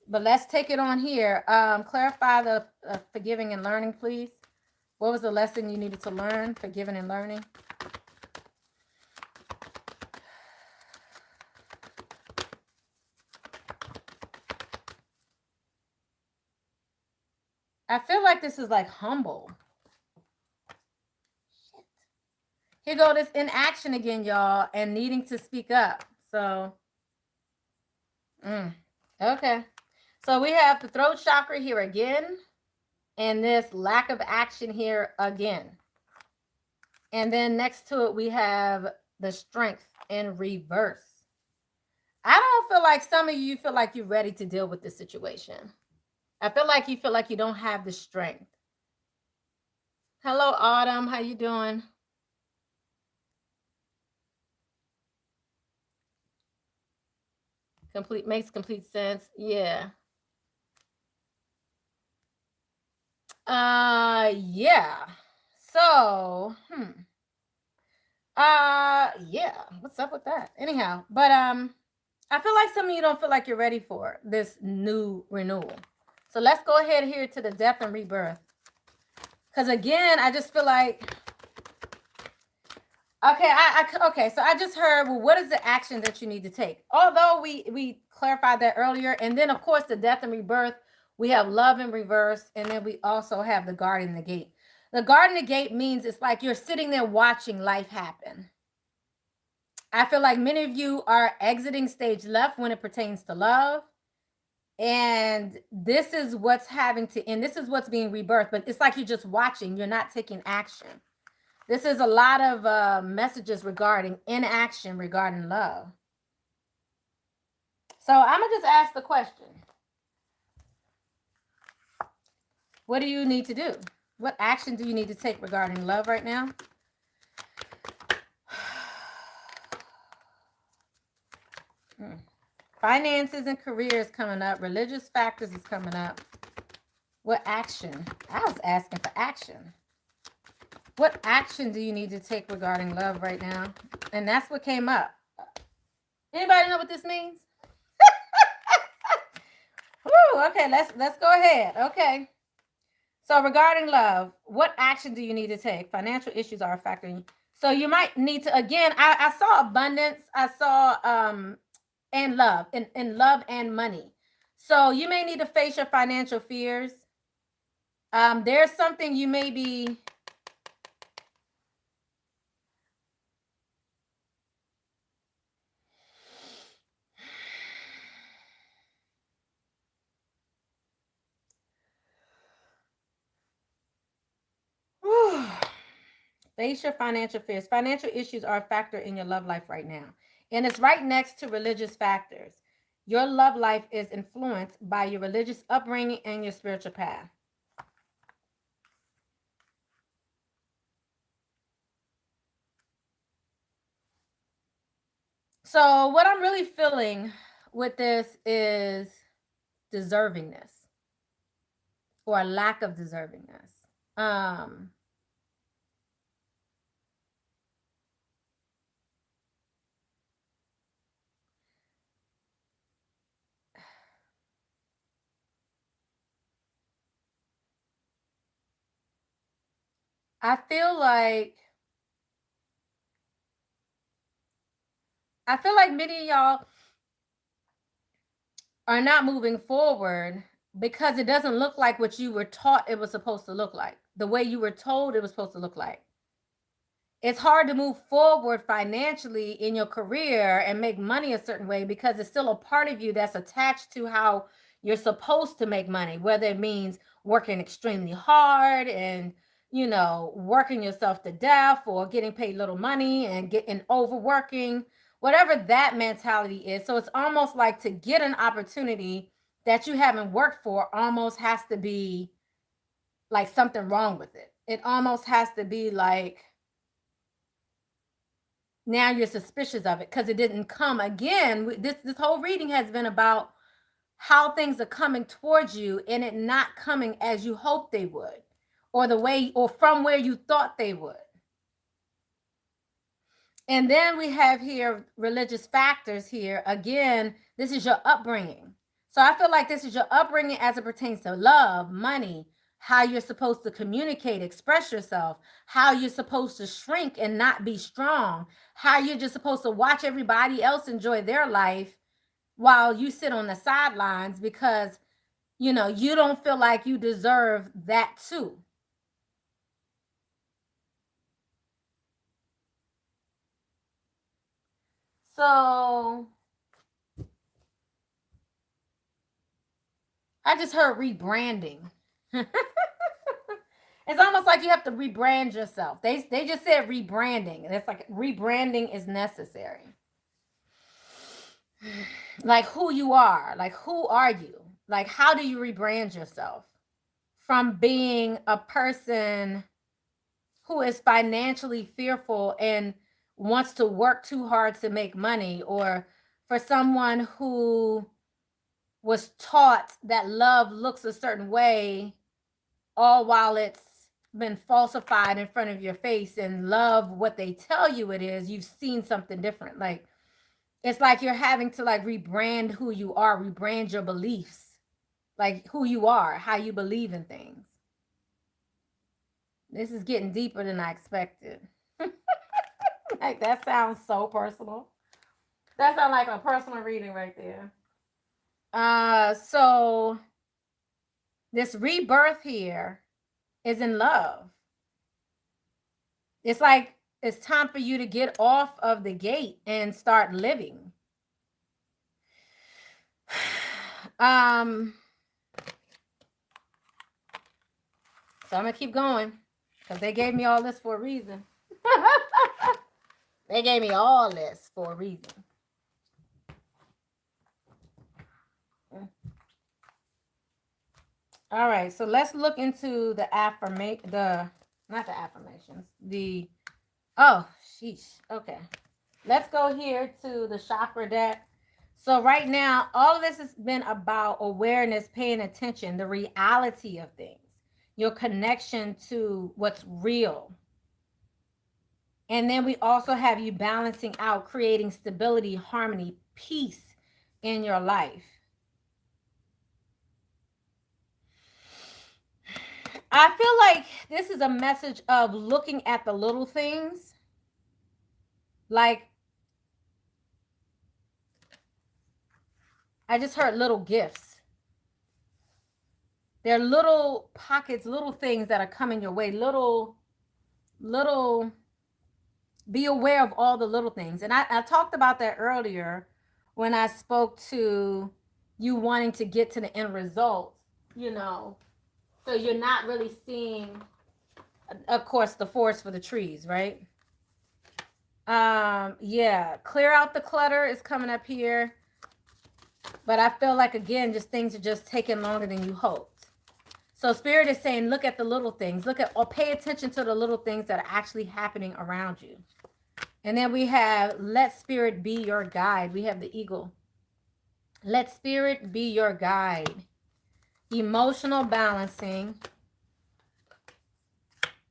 But let's take it on here. Clarify the forgiving and learning, please. What was the lesson you needed to learn? Forgiving and learning. I feel like this is like humble. Shit. Here go this inaction again, y'all, and needing to speak up. So, okay. So we have the throat chakra here again, and this lack of action here again. And then next to it, we have the strength in reverse. I don't feel like some of you feel like you're ready to deal with this situation. I feel like you don't have the strength. Hello, Autumn. How you doing? Makes complete sense. Yeah. Yeah. So, yeah. What's up with that? Anyhow, but I feel like some of you don't feel like you're ready for this new renewal. So let's go ahead here to the death and rebirth. Because again, I just feel like, okay, okay, so I just heard, well, what is the action that you need to take? Although we clarified that earlier. And then, of course, the death and rebirth, we have love in reverse. And then we also have the guard in the gate. The Garden Gate means it's like you're sitting there watching life happen. I feel like many of you are exiting stage left when it pertains to love. And this is what's having to end. This is what's being rebirthed. But it's like you're just watching. You're not taking action. This is a lot of messages regarding inaction, regarding love. So I'm going to just ask the question. What do you need to do? What action do you need to take regarding love right now? Finances and careers coming up. Religious factors is coming up. What action? I was asking for action. What action do you need to take regarding love right now? And that's what came up. Anybody know what this means? Woo, okay, let's go ahead. Okay. So regarding love, what action do you need to take? Financial issues are a factor. So you might need to, again, I saw abundance. I saw and love, and love and money. So you may need to face your financial fears. There's something you may be face your financial fears. Financial issues are a factor in your love life right now. And it's right next to religious factors. Your love life is influenced by your religious upbringing and your spiritual path. So what I'm really feeling with this is deservingness or a lack of deservingness. I feel like many of y'all are not moving forward because it doesn't look like what you were taught it was supposed to look like, the way you were told it was supposed to look like. It's hard to move forward financially in your career and make money a certain way because it's still a part of you that's attached to how you're supposed to make money, whether it means working extremely hard and, you know, working yourself to death or getting paid little money and getting overworking, whatever that mentality is. So it's almost like to get an opportunity that you haven't worked for almost has to be like something wrong with it. It almost has to be like, now you're suspicious of it because it didn't come. Again, this whole reading has been about how things are coming towards you and it not coming as you hoped they would, or the way, or from where you thought they would. And then we have here religious factors here. Again, this is your upbringing. So I feel like this is your upbringing as it pertains to love, money, how you're supposed to communicate, express yourself, how you're supposed to shrink and not be strong, how you're just supposed to watch everybody else enjoy their life while you sit on the sidelines because, you know, you don't feel like you deserve that too. So I just heard rebranding. It's almost like you have to rebrand yourself. They just said rebranding, and it's like rebranding is necessary. Like who you are, like who are you? Like how do you rebrand yourself from being a person who is financially fearful and wants to work too hard to make money, or for someone who was taught that love looks a certain way all while it's been falsified in front of your face, and love what they tell you it is, you've seen something different. Like it's like you're having to like rebrand who you are, rebrand your beliefs, like who you are, how you believe in things. This is getting deeper than I expected. Like that sounds so personal. That sounds like a personal reading right there. So this rebirth here is in love. It's like it's time for you to get off of the gate and start living. So I'm gonna keep going because they gave me all this for a reason. They gave me all this for a reason. All right, so let's look into the not the affirmations, oh, sheesh. Okay. Let's go here to the chakra deck. So right now, all of this has been about awareness, paying attention, the reality of things, your connection to what's real. And then we also have you balancing out, creating stability, harmony, peace in your life. I feel like this is a message of looking at the little things. Like, I just heard little gifts. They're little pockets, little things that are coming your way. Little, be aware of all the little things. And I talked about that earlier when I spoke to you wanting to get to the end result, so you're not really seeing, of course, the forest for the trees, right? Yeah, clear out the clutter is coming up here. But I feel like, again, just things are just taking longer than you hoped. So Spirit is saying, look at the little things. Pay attention to the little things that are actually happening around you. And then we have, let Spirit be your guide. We have the eagle. Let Spirit be your guide. Emotional balancing.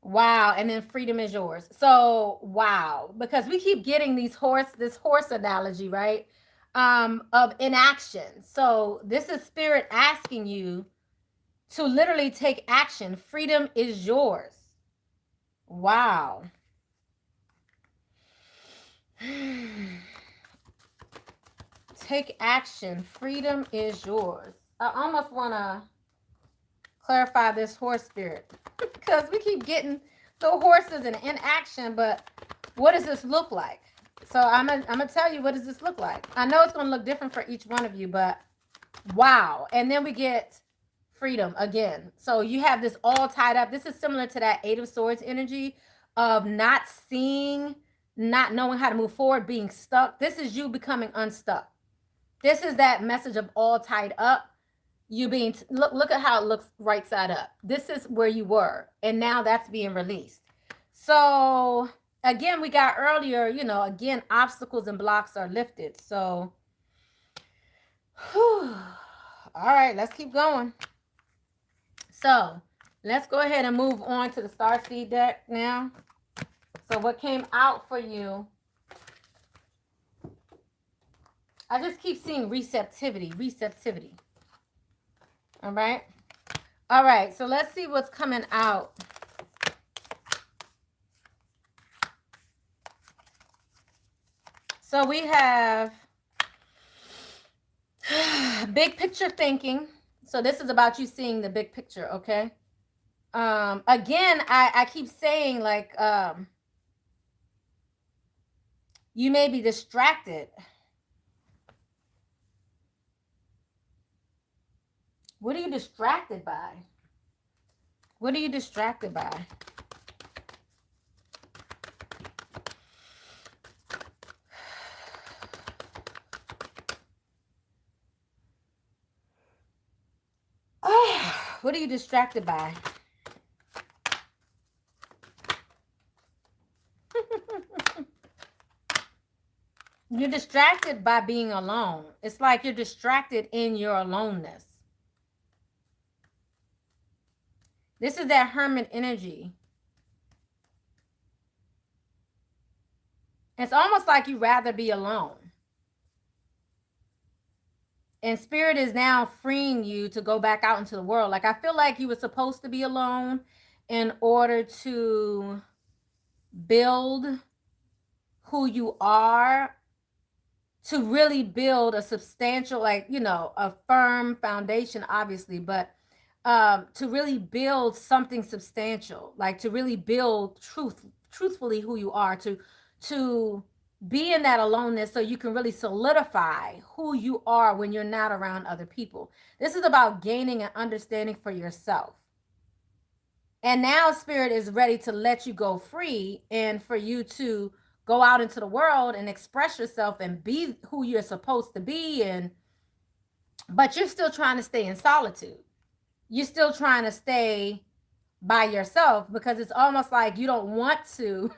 Wow. And then freedom is yours. So, wow. Because we keep getting this horse analogy, right? Of inaction. So this is Spirit asking you to literally take action. Freedom is yours. Wow. Take action. Freedom is yours. I almost want to clarify this horse spirit because we keep getting the horses in action, but what does this look like? So I'm gonna tell you, what does this look like? I know it's gonna look different for each one of you, but wow. And then we get freedom again. So you have this all tied up. This is similar to that Eight of Swords energy of not seeing, not knowing how to move forward, being stuck. This is you becoming unstuck. This is that message of all tied up. You being, look at how it looks right side up. This is where you were, and now that's being released. So again, we got earlier, again, obstacles and blocks are lifted. So, whew. All right, let's keep going. So let's go ahead and move on to the Starseed deck now. So what came out for you? I just keep seeing receptivity. All right. All right. So let's see what's coming out. So we have big picture thinking. So this is about you seeing the big picture. Okay. Again, I keep saying, like, you may be distracted. What are you distracted by? What are you distracted by? What are you distracted by? You're distracted by being alone. It's like you're distracted in your aloneness. This is that hermit energy. It's almost like you'd rather be alone. And Spirit is now freeing you to go back out into the world. Like, I feel like you were supposed to be alone in order to build who you are, to really build a substantial, like, a firm foundation, obviously, but to really build something substantial, like to really build truthfully who you are, to be in that aloneness so you can really solidify who you are when you're not around other people. This is about gaining an understanding for yourself. And now spirit is ready to let you go free and for you to go out into the world and express yourself and be who you're supposed to be. But you're still trying to stay in solitude. You're still trying to stay by yourself because it's almost like you don't want to.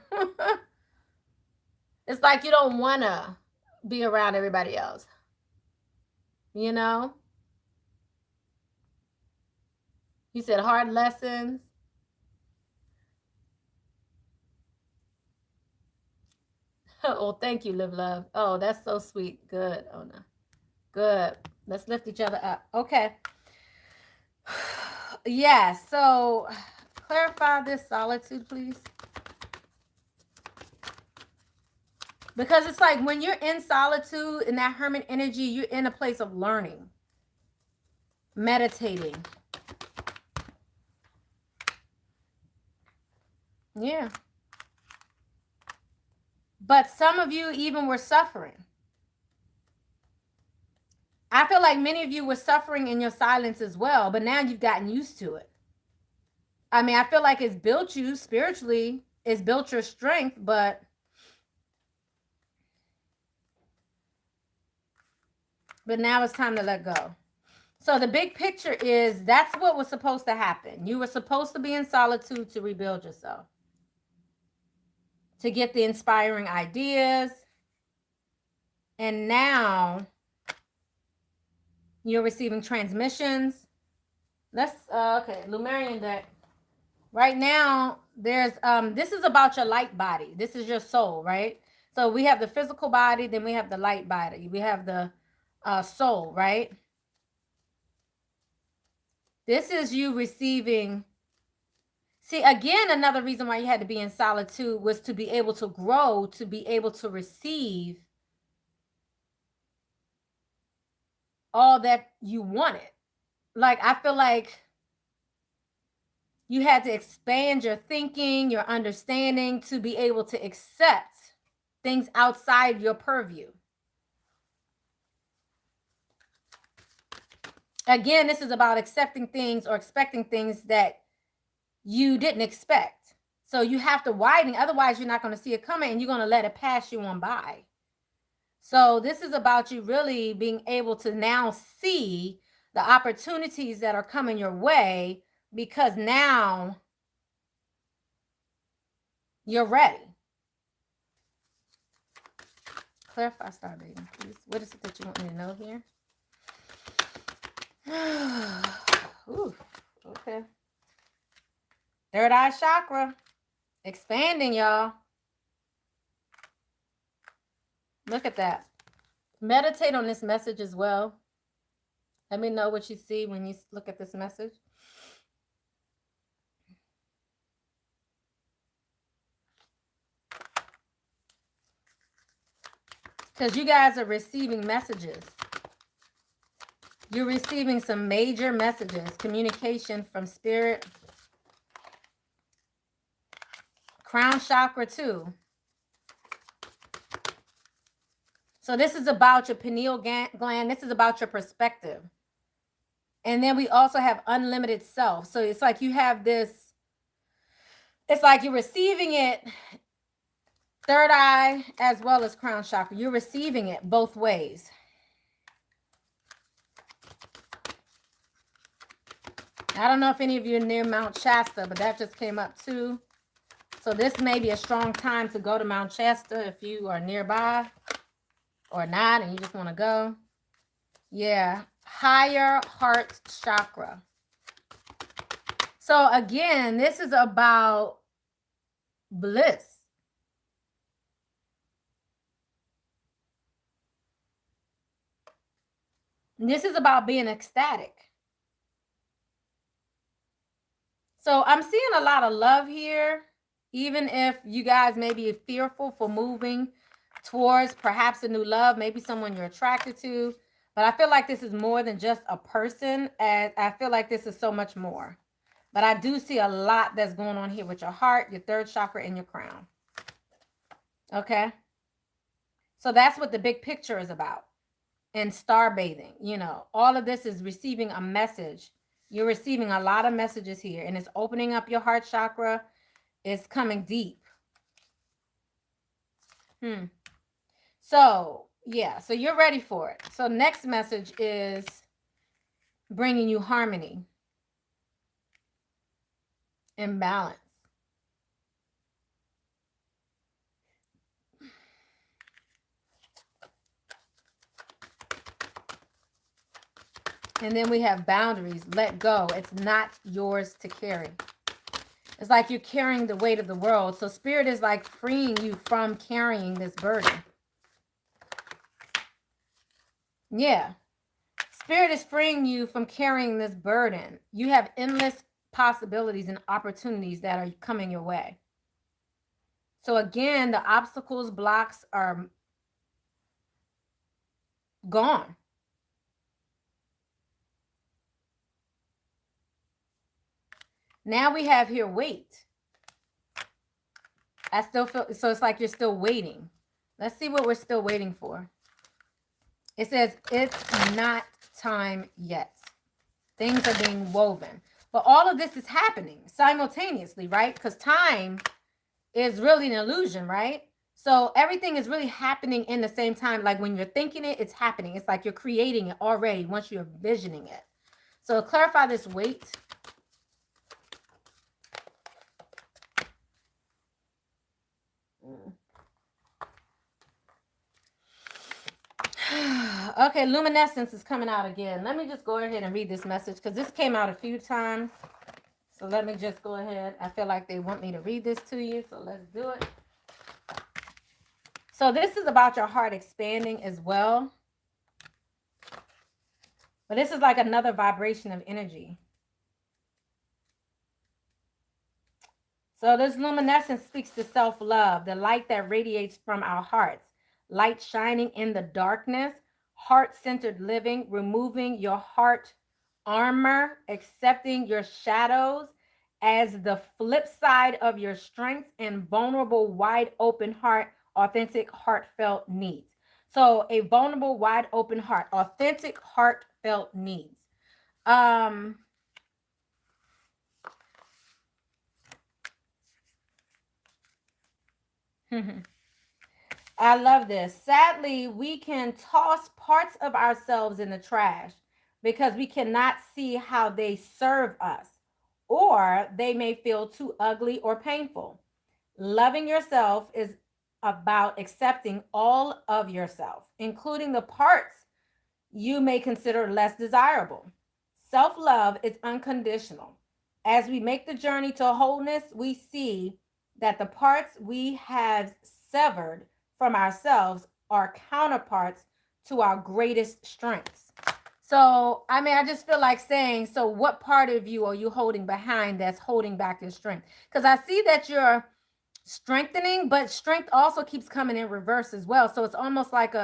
It's like you don't want to be around everybody else. You know? You said hard lessons. Oh, thank you, Live Love. Oh, that's so sweet. Good. Oh, no. Good. Let's lift each other up. Okay. Yeah, so clarify this solitude, please. Because it's like when you're in solitude, in that hermit energy, you're in a place of learning, meditating. Yeah. But some of you even were suffering. I feel like many of you were suffering in your silence as well, but now you've gotten used to it. I mean, I feel like it's built you spiritually, it's built your strength, but now it's time to let go. So the big picture is that's what was supposed to happen. You were supposed to be in solitude to rebuild yourself, to get the inspiring ideas. And now you're receiving transmissions. Let's, okay, Lumerian deck. Right now, there's, this is about your light body. This is your soul, right? So we have the physical body, then we have the light body. We have the soul, right? This is you receiving. See, again, another reason why you had to be in solitude was to be able to grow, to be able to receive all that you wanted. Like, I feel like you had to expand your thinking, your understanding to be able to accept things outside your purview. Again, this is about accepting things or expecting things that you didn't expect. So you have to widen, otherwise you're not going to see it coming and you're going to let it pass you on by. So this is about you really being able to now see the opportunities that are coming your way because now you're ready. Clarify, star baby, please. What is it that you want me to know here? Ooh, okay. Third eye chakra. Expanding, y'all. Look at that. Meditate on this message as well. Let me know what you see when you look at this message. Because you guys are receiving messages. You're receiving some major messages, communication from spirit. Crown chakra too. So this is about your pineal gland. This is about your perspective. And then we also have unlimited self. So it's like you have this, it's like you're receiving it, third eye as well as crown chakra. You're receiving it both ways. I don't know if any of you are near Mount Shasta, but that just came up too. So this may be a strong time to go to Mount Shasta if you are nearby or not and you just want to go. Yeah, higher heart chakra. So again, this is about bliss. This is about being ecstatic. So I'm seeing a lot of love here, even if you guys may be fearful for moving towards perhaps a new love, maybe someone you're attracted to. But I feel like this is more than just a person, and I feel like this is so much more. But I do see a lot that's going on here with your heart, your third chakra, and your crown. Okay? So that's what the big picture is about. And star bathing, you know, all of this is receiving a message. You're receiving a lot of messages here, and it's opening up your heart chakra. It's coming deep. So, yeah, so you're ready for it. So next message is bringing you harmony and balance. And then we have boundaries. Let go. It's not yours to carry. It's like you're carrying the weight of the world. So spirit is like freeing you from carrying this burden. Yeah. Spirit is freeing you from carrying this burden. You have endless possibilities and opportunities that are coming your way. So again, the obstacles, blocks are gone. Now we have here wait. I still feel, so it's like you're still waiting. Let's see what we're still waiting for. It says it's not time yet. Things are being woven. But all of this is happening simultaneously, right? Because time is really an illusion, right? So everything is really happening in the same time. Like when you're thinking it, it's happening. It's like you're creating it already once you're visioning it. So clarify this wait. Okay, luminescence is coming out again. Let me just go ahead and read this message because this came out a few times. So let me just go ahead. I feel like they want me to read this to you, so let's do it. So this is about your heart expanding as well. But this is like another vibration of energy. So this luminescence speaks to self-love, the light that radiates from our hearts, light shining in the darkness, heart-centered living, removing your heart armor, accepting your shadows as the flip side of your strengths, and vulnerable, wide open heart, authentic, heartfelt needs. So a vulnerable, wide open heart, authentic, heartfelt needs. I love this. Sadly, we can toss parts of ourselves in the trash because we cannot see how they serve us, or they may feel too ugly or painful. Loving yourself is about accepting all of yourself, including the parts you may consider less desirable. Self love is unconditional. As we make the journey to wholeness, we see that the parts we have severed from ourselves are counterparts to our greatest strengths. So, I mean, I just feel like saying, so what part of you are you holding behind that's holding back your strength? Because I see that you're strengthening, but strength also keeps coming in reverse as well. So it's almost like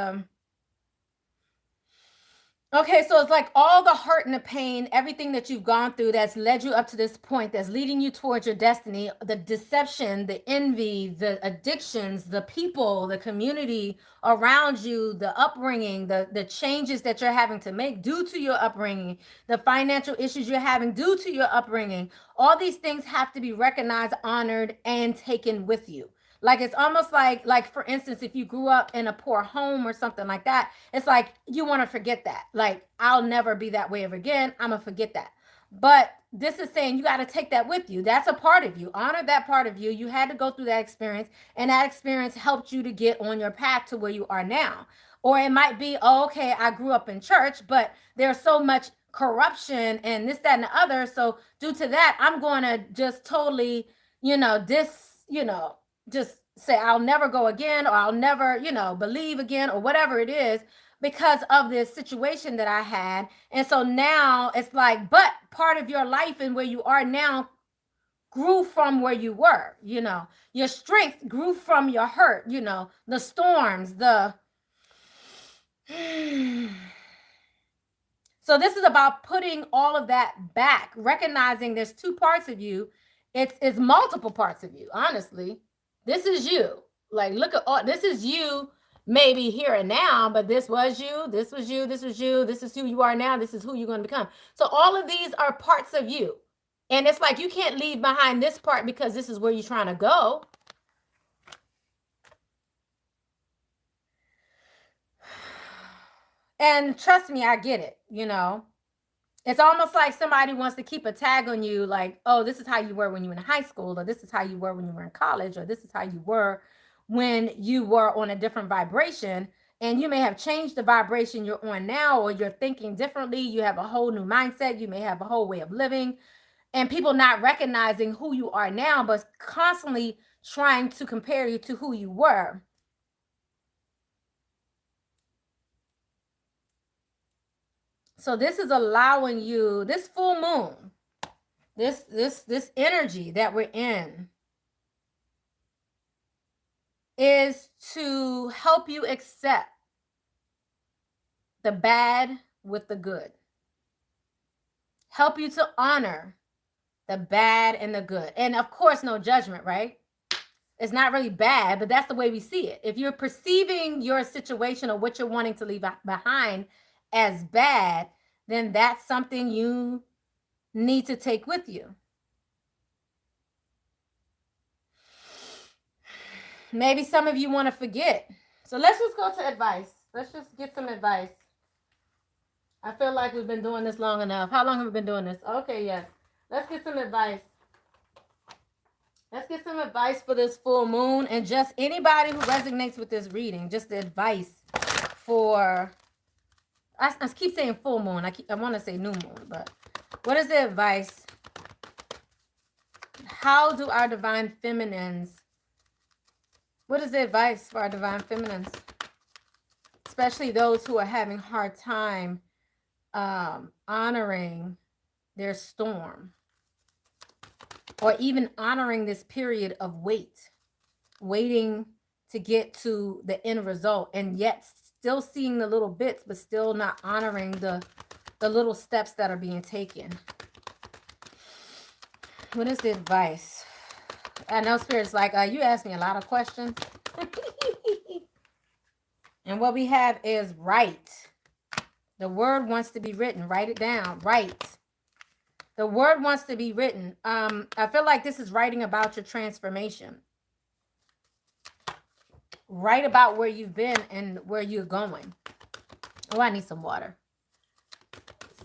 okay, so it's like all the hurt and the pain, everything that you've gone through that's led you up to this point, that's leading you towards your destiny, the deception, the envy, the addictions, the people, the community around you, the upbringing, the changes that you're having to make due to your upbringing, the financial issues you're having due to your upbringing. All these things have to be recognized, honored, and taken with you. Like it's almost like for instance, if you grew up in a poor home or something like that, it's like you want to forget that. Like I'll never be that way ever again. I'm gonna forget that. But this is saying you got to take that with you. That's a part of you. Honor that part of you. You had to go through that experience, and that experience helped you to get on your path to where you are now. Or it might be, oh, okay, I grew up in church, but there's so much corruption and this, that, and the other. So due to that, I'm going to just totally, just say I'll never go again, or I'll never, believe again, or whatever it is, because of this situation that I had. And so now it's like, but part of your life and where you are now grew from where you were, your strength grew from your hurt, the storms, the So this is about putting all of that back, recognizing there's two parts of you. It's multiple parts of you, honestly. This is you. Like, look at all this is you, maybe here and now, but this was you, this was you, this was you, this is who you are now, this is who you're going to become. So all of these are parts of you. And it's like you can't leave behind this part because this is where you're trying to go. And trust me, I get it, you know. It's almost like somebody wants to keep a tag on you, like, oh, this is how you were when you were in high school, or this is how you were when you were in college, or this is how you were when you were on a different vibration. And you may have changed the vibration you're on now, or you're thinking differently. You have a whole new mindset. You may have a whole way of living. And people not recognizing who you are now, but constantly trying to compare you to who you were. So this is allowing you, this full moon, this energy that we're in is to help you accept the bad with the good. Help you to honor the bad and the good. And of course, no judgment, right? It's not really bad, but that's the way we see it. If you're perceiving your situation or what you're wanting to leave behind as bad, then that's something you need to take with you. Maybe some of you want to forget. So let's just go to advice. Let's just get some advice. I feel like we've been doing this long enough. How long have we been doing this? Okay, yes. Let's get some advice. Let's get some advice for this full moon, and just anybody who resonates with this reading, just the advice for, I keep saying full moon. I want to say new moon, but what is the advice? How do our divine feminines, what is the advice for our divine feminines? Especially those who are having a hard time honoring their storm, or even honoring this period of waiting to get to the end result, and yet still seeing the little bits, but still not honoring the little steps that are being taken. What is the advice? I know Spirit's like, you asked me a lot of questions. And what we have is write. The word wants to be written. Write it down. Write. The word wants to be written. I feel like this is writing about your transformation. Write about where you've been and where you're going. Oh, I need some water.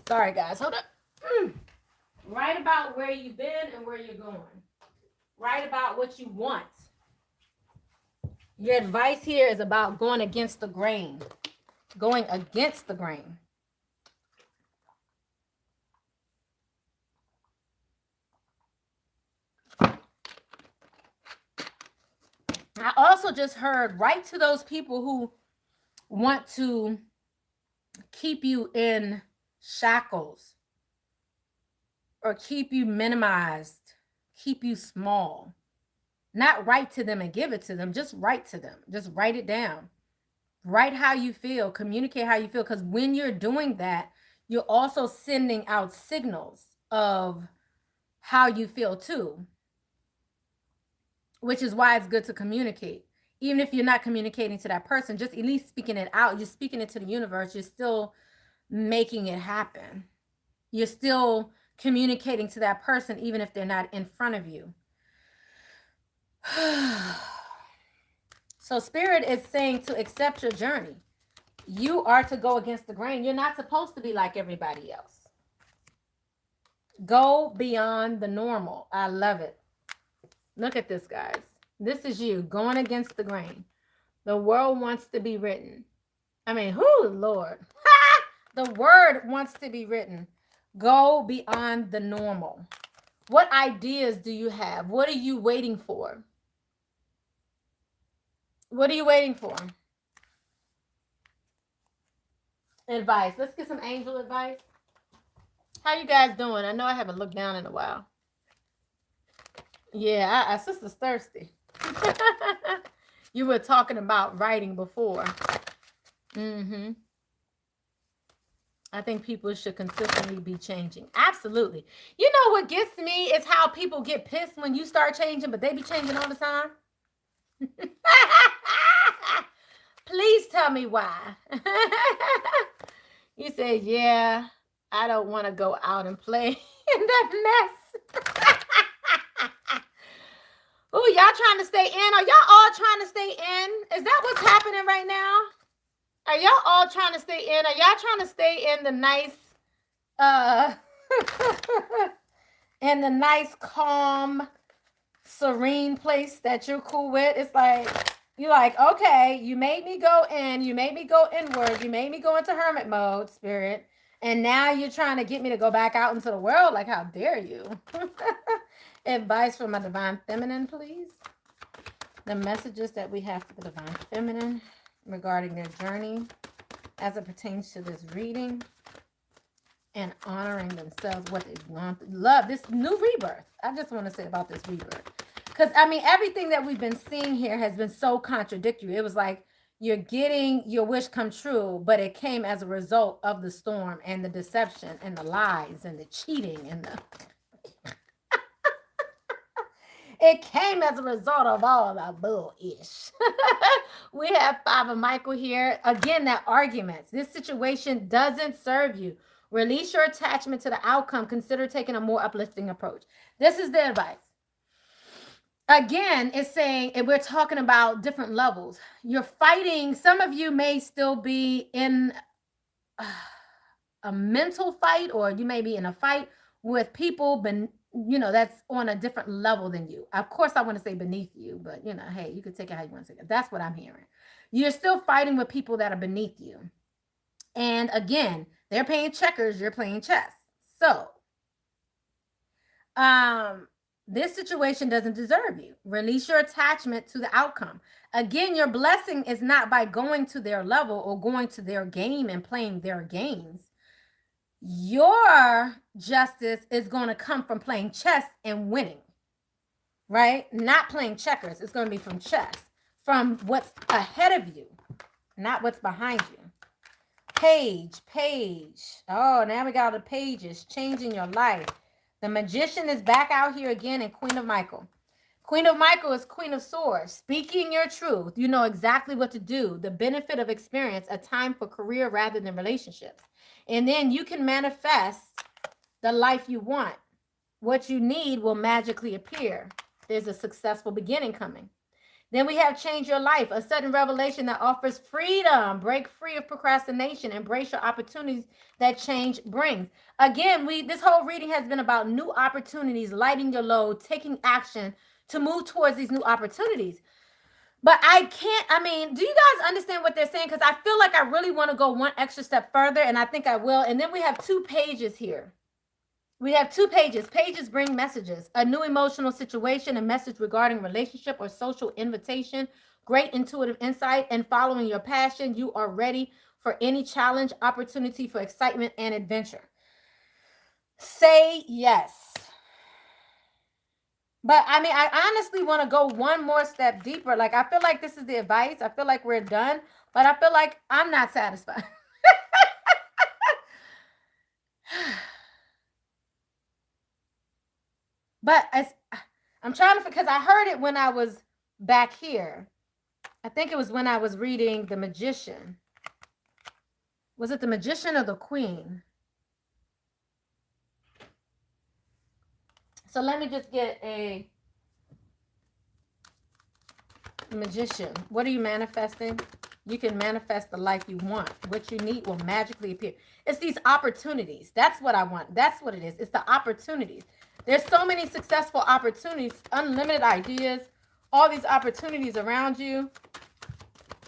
Sorry, guys. Hold up. Write about where you've been and where you're going. Write about what you want. Your advice here is about going against the grain. Going against the grain. I also just heard, write to those people who want to keep you in shackles or keep you minimized, keep you small. Not write to them and give it to them. Just write to them. Just write it down. Write how you feel. Communicate how you feel. Because when you're doing that, you're also sending out signals of how you feel too. Which is why it's good to communicate. Even if you're not communicating to that person, just at least speaking it out. You're speaking it to the universe. You're still making it happen. You're still communicating to that person, even if they're not in front of you. So Spirit is saying to accept your journey. You are to go against the grain. You're not supposed to be like everybody else. Go beyond the normal. I love it. Look at this, guys. This is you going against the grain. The world wants to be written. I mean, whoo, Lord. The word wants to be written. Go beyond the normal. What ideas do you have? What are you waiting for? What are you waiting for? Advice. Let's get some angel advice. How you guys doing? I know I haven't looked down in a while. Yeah, our sister's thirsty. You were talking about writing before. I think people should consistently be changing. Absolutely. You know what gets me is how people get pissed when you start changing, but they be changing all the time. Please tell me why. You say, yeah, I don't want to go out and play in that mess. Oh, y'all trying to stay in? Are y'all all trying to stay in? Is that what's happening right now? Are y'all all trying to stay in? Are y'all trying to stay in the nice, uh, in the nice, calm, serene place that you're cool with? It's like, you're like, okay, you made me go in, you made me go inward, you made me go into hermit mode, spirit, and now you're trying to get me to go back out into the world? Like, how dare you? Advice from a divine feminine, please. The messages that we have for the divine feminine regarding their journey as it pertains to this reading and honoring themselves, what they've gone through. Love this new rebirth. I just want to say about this rebirth. Because, I mean, everything that we've been seeing here has been so contradictory. It was like you're getting your wish come true, but it came as a result of the storm and the deception and the lies and the cheating and the... It came as a result of all the bullish. We have Five of Michael here. Again, that arguments. This situation doesn't serve you. Release your attachment to the outcome. Consider taking a more uplifting approach. This is the advice. Again, it's saying, and we're talking about different levels. You're fighting. Some of you may still be in a mental fight, or you may be in a fight with people, that's on a different level than you. Of course, I want to say beneath you, but hey, you could take it how you want to take it. That's what I'm hearing. You're still fighting with people that are beneath you. And again, they're playing checkers, you're playing chess. So, this situation doesn't deserve you. Release your attachment to the outcome. Again, your blessing is not by going to their level or going to their game and playing their games. Your justice is going to come from playing chess and winning, right? Not playing checkers. It's going to be from chess, from what's ahead of you, not what's behind you. Page. Oh, now we got the pages. Changing your life. The Magician is back out here again, and Queen of Michael. Queen of Michael is Queen of Swords. Speaking your truth. You know exactly what to do. The benefit of experience, a time for career rather than relationships. And then you can manifest the life you want. What you need will magically appear. There's a successful beginning coming. Then we have Change Your Life, a sudden revelation that offers freedom. Break free of procrastination. Embrace your opportunities that change brings. Again, this whole reading has been about new opportunities, lighting your load, taking action to move towards these new opportunities. But do you guys understand what they're saying? Because I feel like I really want to go one extra step further, and I think I will. And then we have 2 pages here. We have 2 pages. Pages bring messages. A new emotional situation, a message regarding relationship or social invitation, great intuitive insight, and following your passion. You are ready for any challenge, opportunity for excitement and adventure. Say yes. But I honestly want to go one more step deeper. Like, I feel like this is the advice. I feel like we're done, but I feel like I'm not satisfied. But I'm trying to, because I heard it when I was back here. I think it was when I was reading The Magician. Was it The Magician or the Queen? So let me just get a Magician. What are you manifesting? You can manifest the life you want. What you need will magically appear. It's these opportunities. That's what I want. That's what it is. It's the opportunities. There's so many successful opportunities, unlimited ideas, all these opportunities around you.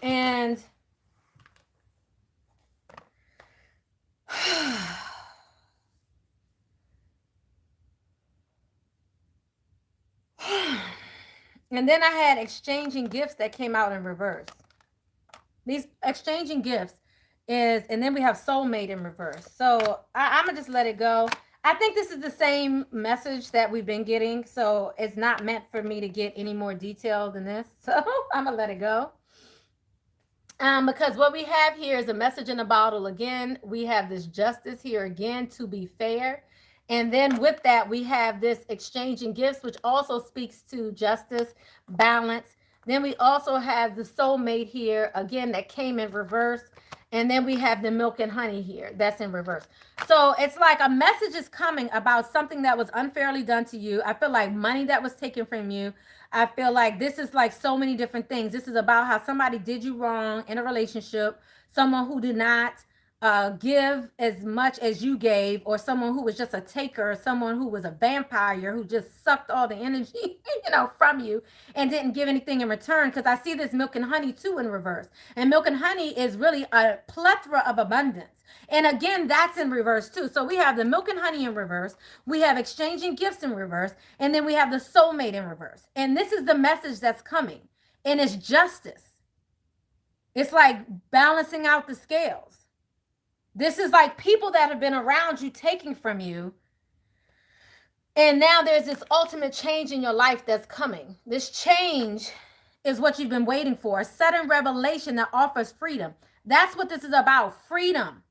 And and then I had exchanging gifts that came out in reverse. These exchanging gifts is, and then we have soulmate in reverse. So I'm going to just let it go. I think this is the same message that we've been getting. So it's not meant for me to get any more detail than this. So I'm going to let it go. Because what we have here is a message in a bottle again. We have this justice here again, to be fair. And then with that, we have this exchanging gifts, which also speaks to justice, balance. Then we also have the soulmate here again that came in reverse. And then we have the milk and honey here that's in reverse. So it's like a message is coming about something that was unfairly done to you. I feel like money that was taken from you. I feel like this is like so many different things. This is about how somebody did you wrong in a relationship, someone who did not give as much as you gave, or someone who was just a taker, or someone who was a vampire who just sucked all the energy, from you and didn't give anything in return. Because I see this milk and honey too in reverse. And milk and honey is really a plethora of abundance. And again, that's in reverse too. So we have the milk and honey in reverse. We have exchanging gifts in reverse. And then we have the soulmate in reverse. And this is the message that's coming. And it's justice. It's like balancing out the scales. This is like people that have been around you taking from you. And now there's this ultimate change in your life that's coming. This change is what you've been waiting for. A sudden revelation that offers freedom. That's what this is about. Freedom.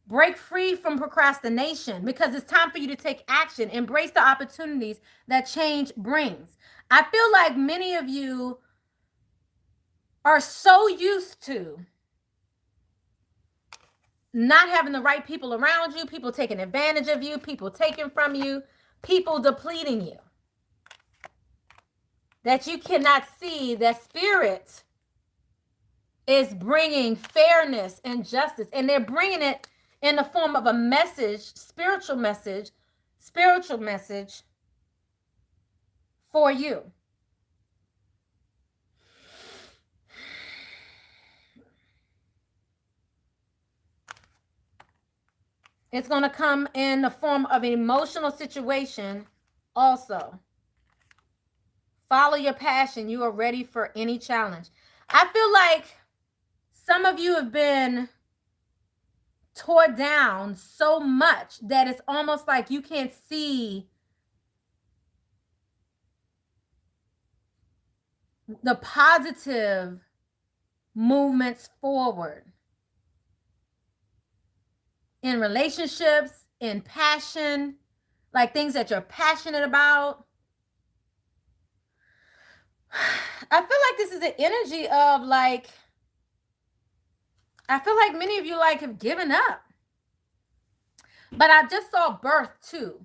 Break free from procrastination, because it's time for you to take action. Embrace the opportunities that change brings. I feel like many of you are so used to not having the right people around you, people taking advantage of you, people taking from you, people depleting you, that you cannot see that spirit is bringing fairness and justice. And they're bringing it in the form of a message, spiritual message for you. It's going to come in the form of an emotional situation also. Follow your passion. You are ready for any challenge. I feel like some of you have been tore down so much that it's almost like you can't see the positive movements forward in relationships, in passion, like things that you're passionate about. I feel like this is an energy of like, I feel like many of you like have given up. But I just saw birth too.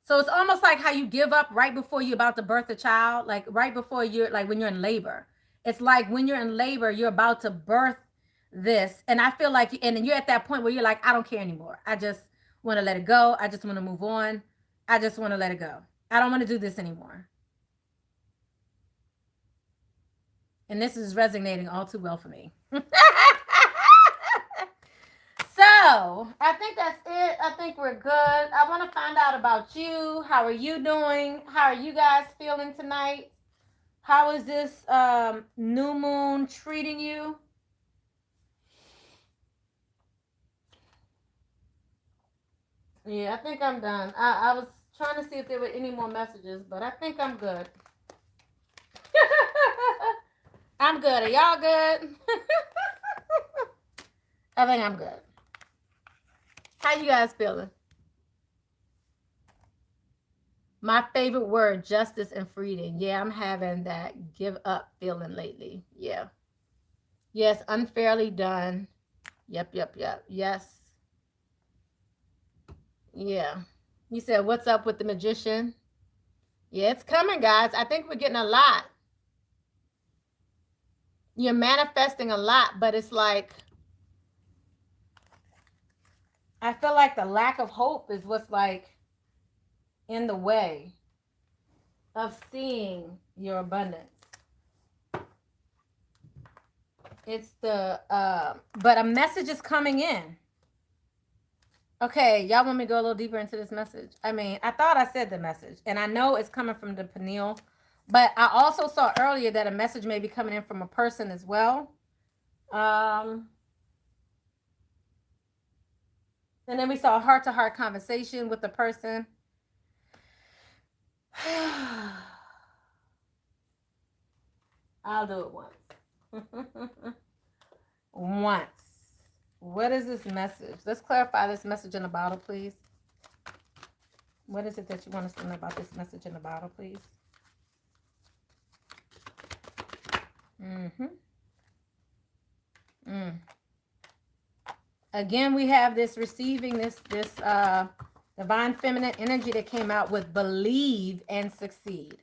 So it's almost like how you give up right before you're about to birth a child, like right before you're like when you're in labor. It's like when you're in labor, you're about to birth this. And I feel like, and you're at that point where you're like, I don't care anymore. I just want to let it go. I just want to move on. I just want to let it go. I don't want to do this anymore. And this is resonating all too well for me. So I think that's it. I think we're good. I want to find out about you. How are you doing? How are you guys feeling tonight? How is this new moon treating you? Yeah, I think I'm done. I was trying to see if there were any more messages, but I think I'm good. I'm good. Are y'all good? I think I'm good. How you guys feeling? My favorite word, justice and freedom. Yeah, I'm having that give up feeling lately. Yeah. Yes, unfairly done. Yep. Yes. Yeah. You said, what's up with the magician? Yeah, it's coming, guys. I think we're getting a lot. You're manifesting a lot, but it's like, I feel like the lack of hope is what's like in the way of seeing your abundance. It's the, but a message is coming in. Okay, y'all want me to go a little deeper into this message? I mean, I thought I said the message, and I know it's coming from the pineal, but I also saw earlier that a message may be coming in from a person as well. And then we saw a heart-to-heart conversation with the person. I'll do it once. Once. What is this message? Let's clarify this message in the bottle, please. What is it that you want us to know about this message in the bottle, please? Again, we have this receiving this divine feminine energy that came out with believe and succeed.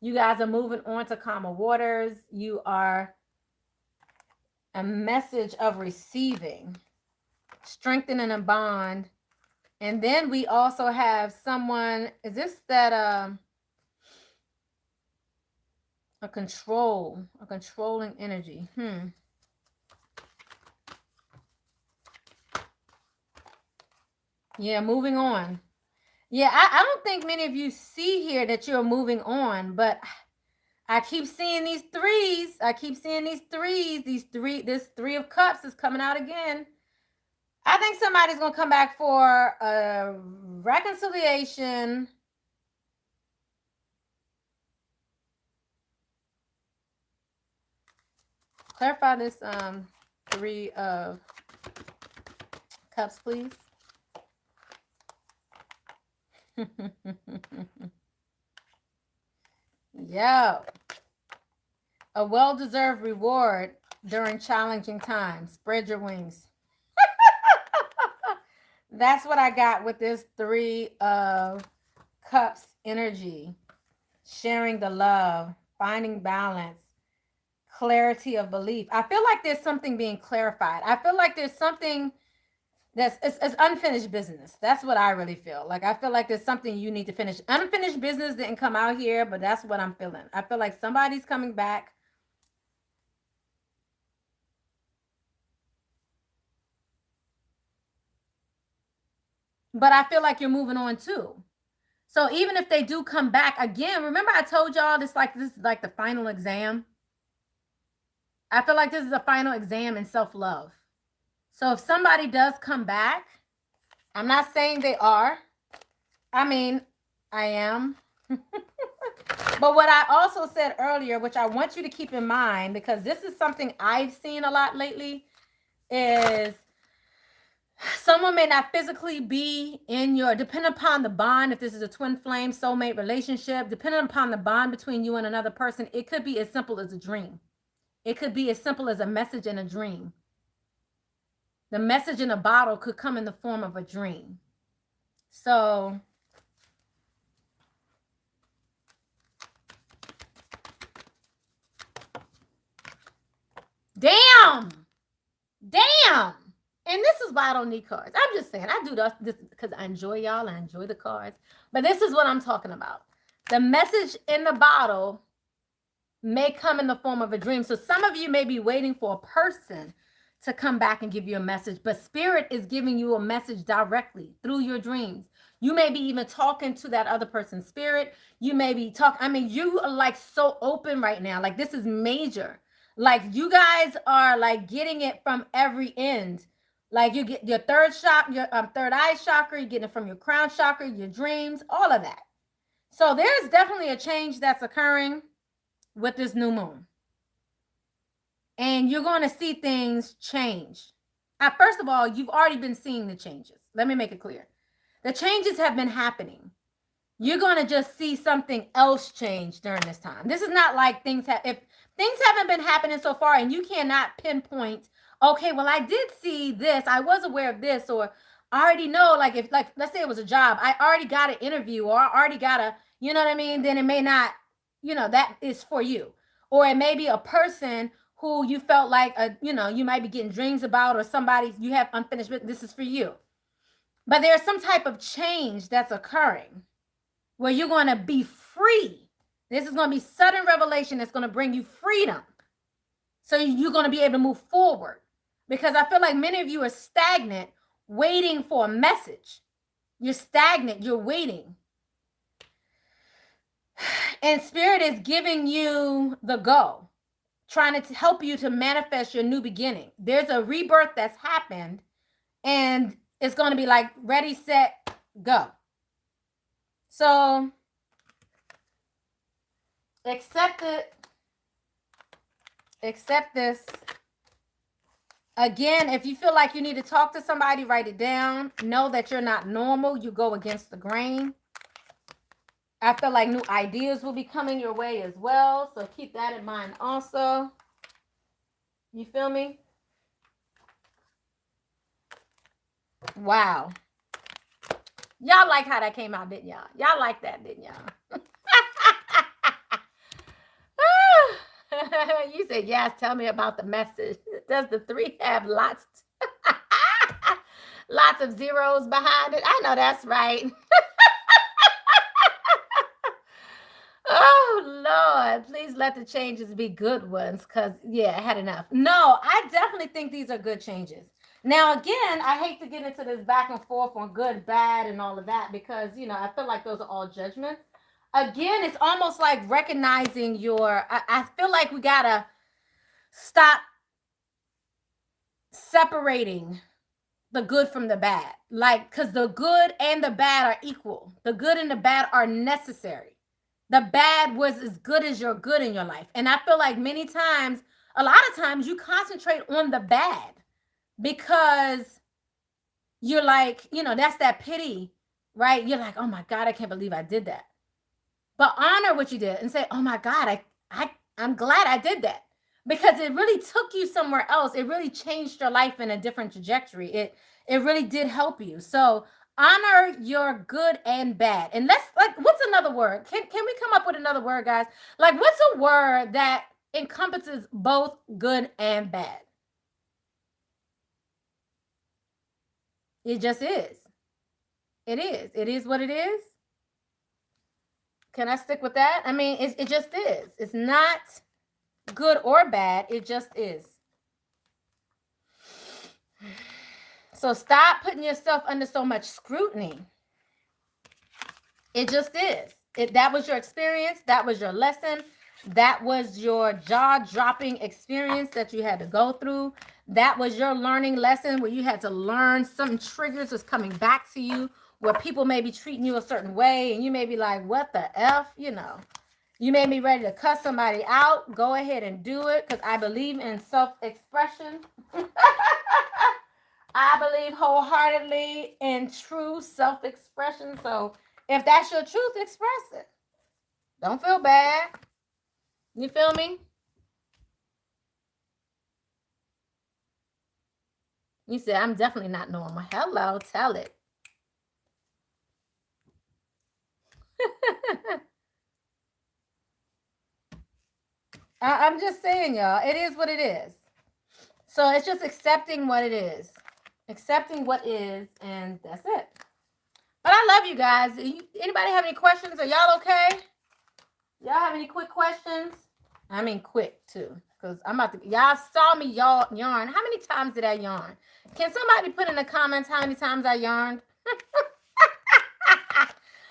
You guys are moving on to calmer waters. You are a message of receiving, strengthening a bond. And then we also have someone, is this that a controlling energy? Yeah, moving on. Yeah, I don't think many of you see here that you're moving on, but I keep seeing these threes. This Three of Cups is coming out again. I think somebody's going to come back for a reconciliation. Clarify this Three of Cups, please. Yo. A well-deserved reward during challenging times. Spread your wings. That's what I got with this Three of Cups energy. Sharing the love, finding balance, clarity of belief. I feel like there's something being clarified. I feel like there's something that's it's unfinished business. That's what I really feel. Like, I feel like there's something you need to finish. Unfinished business didn't come out here, but that's what I'm feeling. I feel like somebody's coming back. But I feel like you're moving on too. So even if they do come back again, remember I told y'all this is like the final exam. I feel like this is a final exam in self-love. So if somebody does come back, I'm not saying they are. I mean, I am. But what I also said earlier, which I want you to keep in mind, because this is something I've seen a lot lately, is someone may not physically be in your, depending upon the bond, if this is a twin flame soulmate relationship, depending upon the bond between you and another person, it could be as simple as a dream. It could be as simple as a message in a dream. The message in a bottle could come in the form of a dream. So damn. And this is why I don't need cards. I'm just saying, I do this because I enjoy y'all. I enjoy the cards. But this is what I'm talking about. The message in the bottle may come in the form of a dream. So some of you may be waiting for a person to come back and give you a message, but Spirit is giving you a message directly through your dreams. You may be even talking to that other person's spirit. You may be you are like so open right now. Like, this is major. Like, you guys are like getting it from every end. Like, you get your third eye chakra, you get it from your crown chakra, your dreams, all of that. So there's definitely a change that's occurring with this new moon. And you're going to see things change. First of all, you've already been seeing the changes. Let me make it clear. The changes have been happening. You're going to just see something else change during this time. This is not like if things haven't been happening so far and you cannot pinpoint, okay, well, I did see this. I was aware of this, or I already know, like, let's say it was a job, I already got an interview, or I already got you know what I mean? Then it may not, that is for you. Or it may be a person who you felt like, you might be getting dreams about, or somebody you have unfinished business. This is for you. But there's some type of change that's occurring where you're going to be free. This is going to be sudden revelation that's going to bring you freedom. So you're going to be able to move forward. Because I feel like many of you are stagnant, waiting for a message. You're stagnant. You're waiting. And Spirit is giving you the go, trying to help you to manifest your new beginning. There's a rebirth that's happened, and it's going to be like ready, set, go. So accept it. Accept this. Again, if you feel like you need to talk to somebody, write it down. Know that you're not normal. You go against the grain. I feel like new ideas will be coming your way as well. So keep that in mind also. You feel me? Wow. Y'all like how that came out, didn't y'all? Y'all like that, didn't y'all? You said, yes, tell me about the message. Does the 3 have lots of zeros behind it? I know that's right. Oh, Lord, please let the changes be good ones because, yeah, I had enough. No, I definitely think these are good changes. Now, again, I hate to get into this back and forth on good, bad, and all of that because, I feel like those are all judgments. Again, it's almost like recognizing I feel like we got to stop separating the good from the bad. Like, because the good and the bad are equal. The good and the bad are necessary. The bad was as good as your good in your life. And I feel like a lot of times you concentrate on the bad because you're like, that's that pity, right? You're like, oh my God, I can't believe I did that. But honor what you did and say, oh my God, I'm glad I did that because it really took you somewhere else. It really changed your life in a different trajectory. It really did help you. So honor your good and bad. And what's another word? Can we come up with another word, guys? Like, what's a word that encompasses both good and bad? It just is. It is. It is what it is. Can I stick with that? I mean, it just is. It's not good or bad. It just is. So stop putting yourself under so much scrutiny. It just is. That was your experience. That was your lesson. That was your jaw-dropping experience that you had to go through. That was your learning lesson where you had to learn some triggers was coming back to you, where people may be treating you a certain way, and you may be like, what the F? You may be ready to cuss somebody out. Go ahead and do it because I believe in self-expression. I believe wholeheartedly in true self-expression. So if that's your truth, express it. Don't feel bad. You feel me? You said, I'm definitely not normal. Hello, tell it. I'm just saying, y'all, it is what it is. So it's just accepting what it is. Accepting what is, and that's it. But I love you guys. Anybody have any questions? Are y'all okay? Y'all have any quick questions? I mean quick, too. Because I'm about to... Y'all saw me yarn. How many times did I yarn? Can somebody put in the comments how many times I yarned?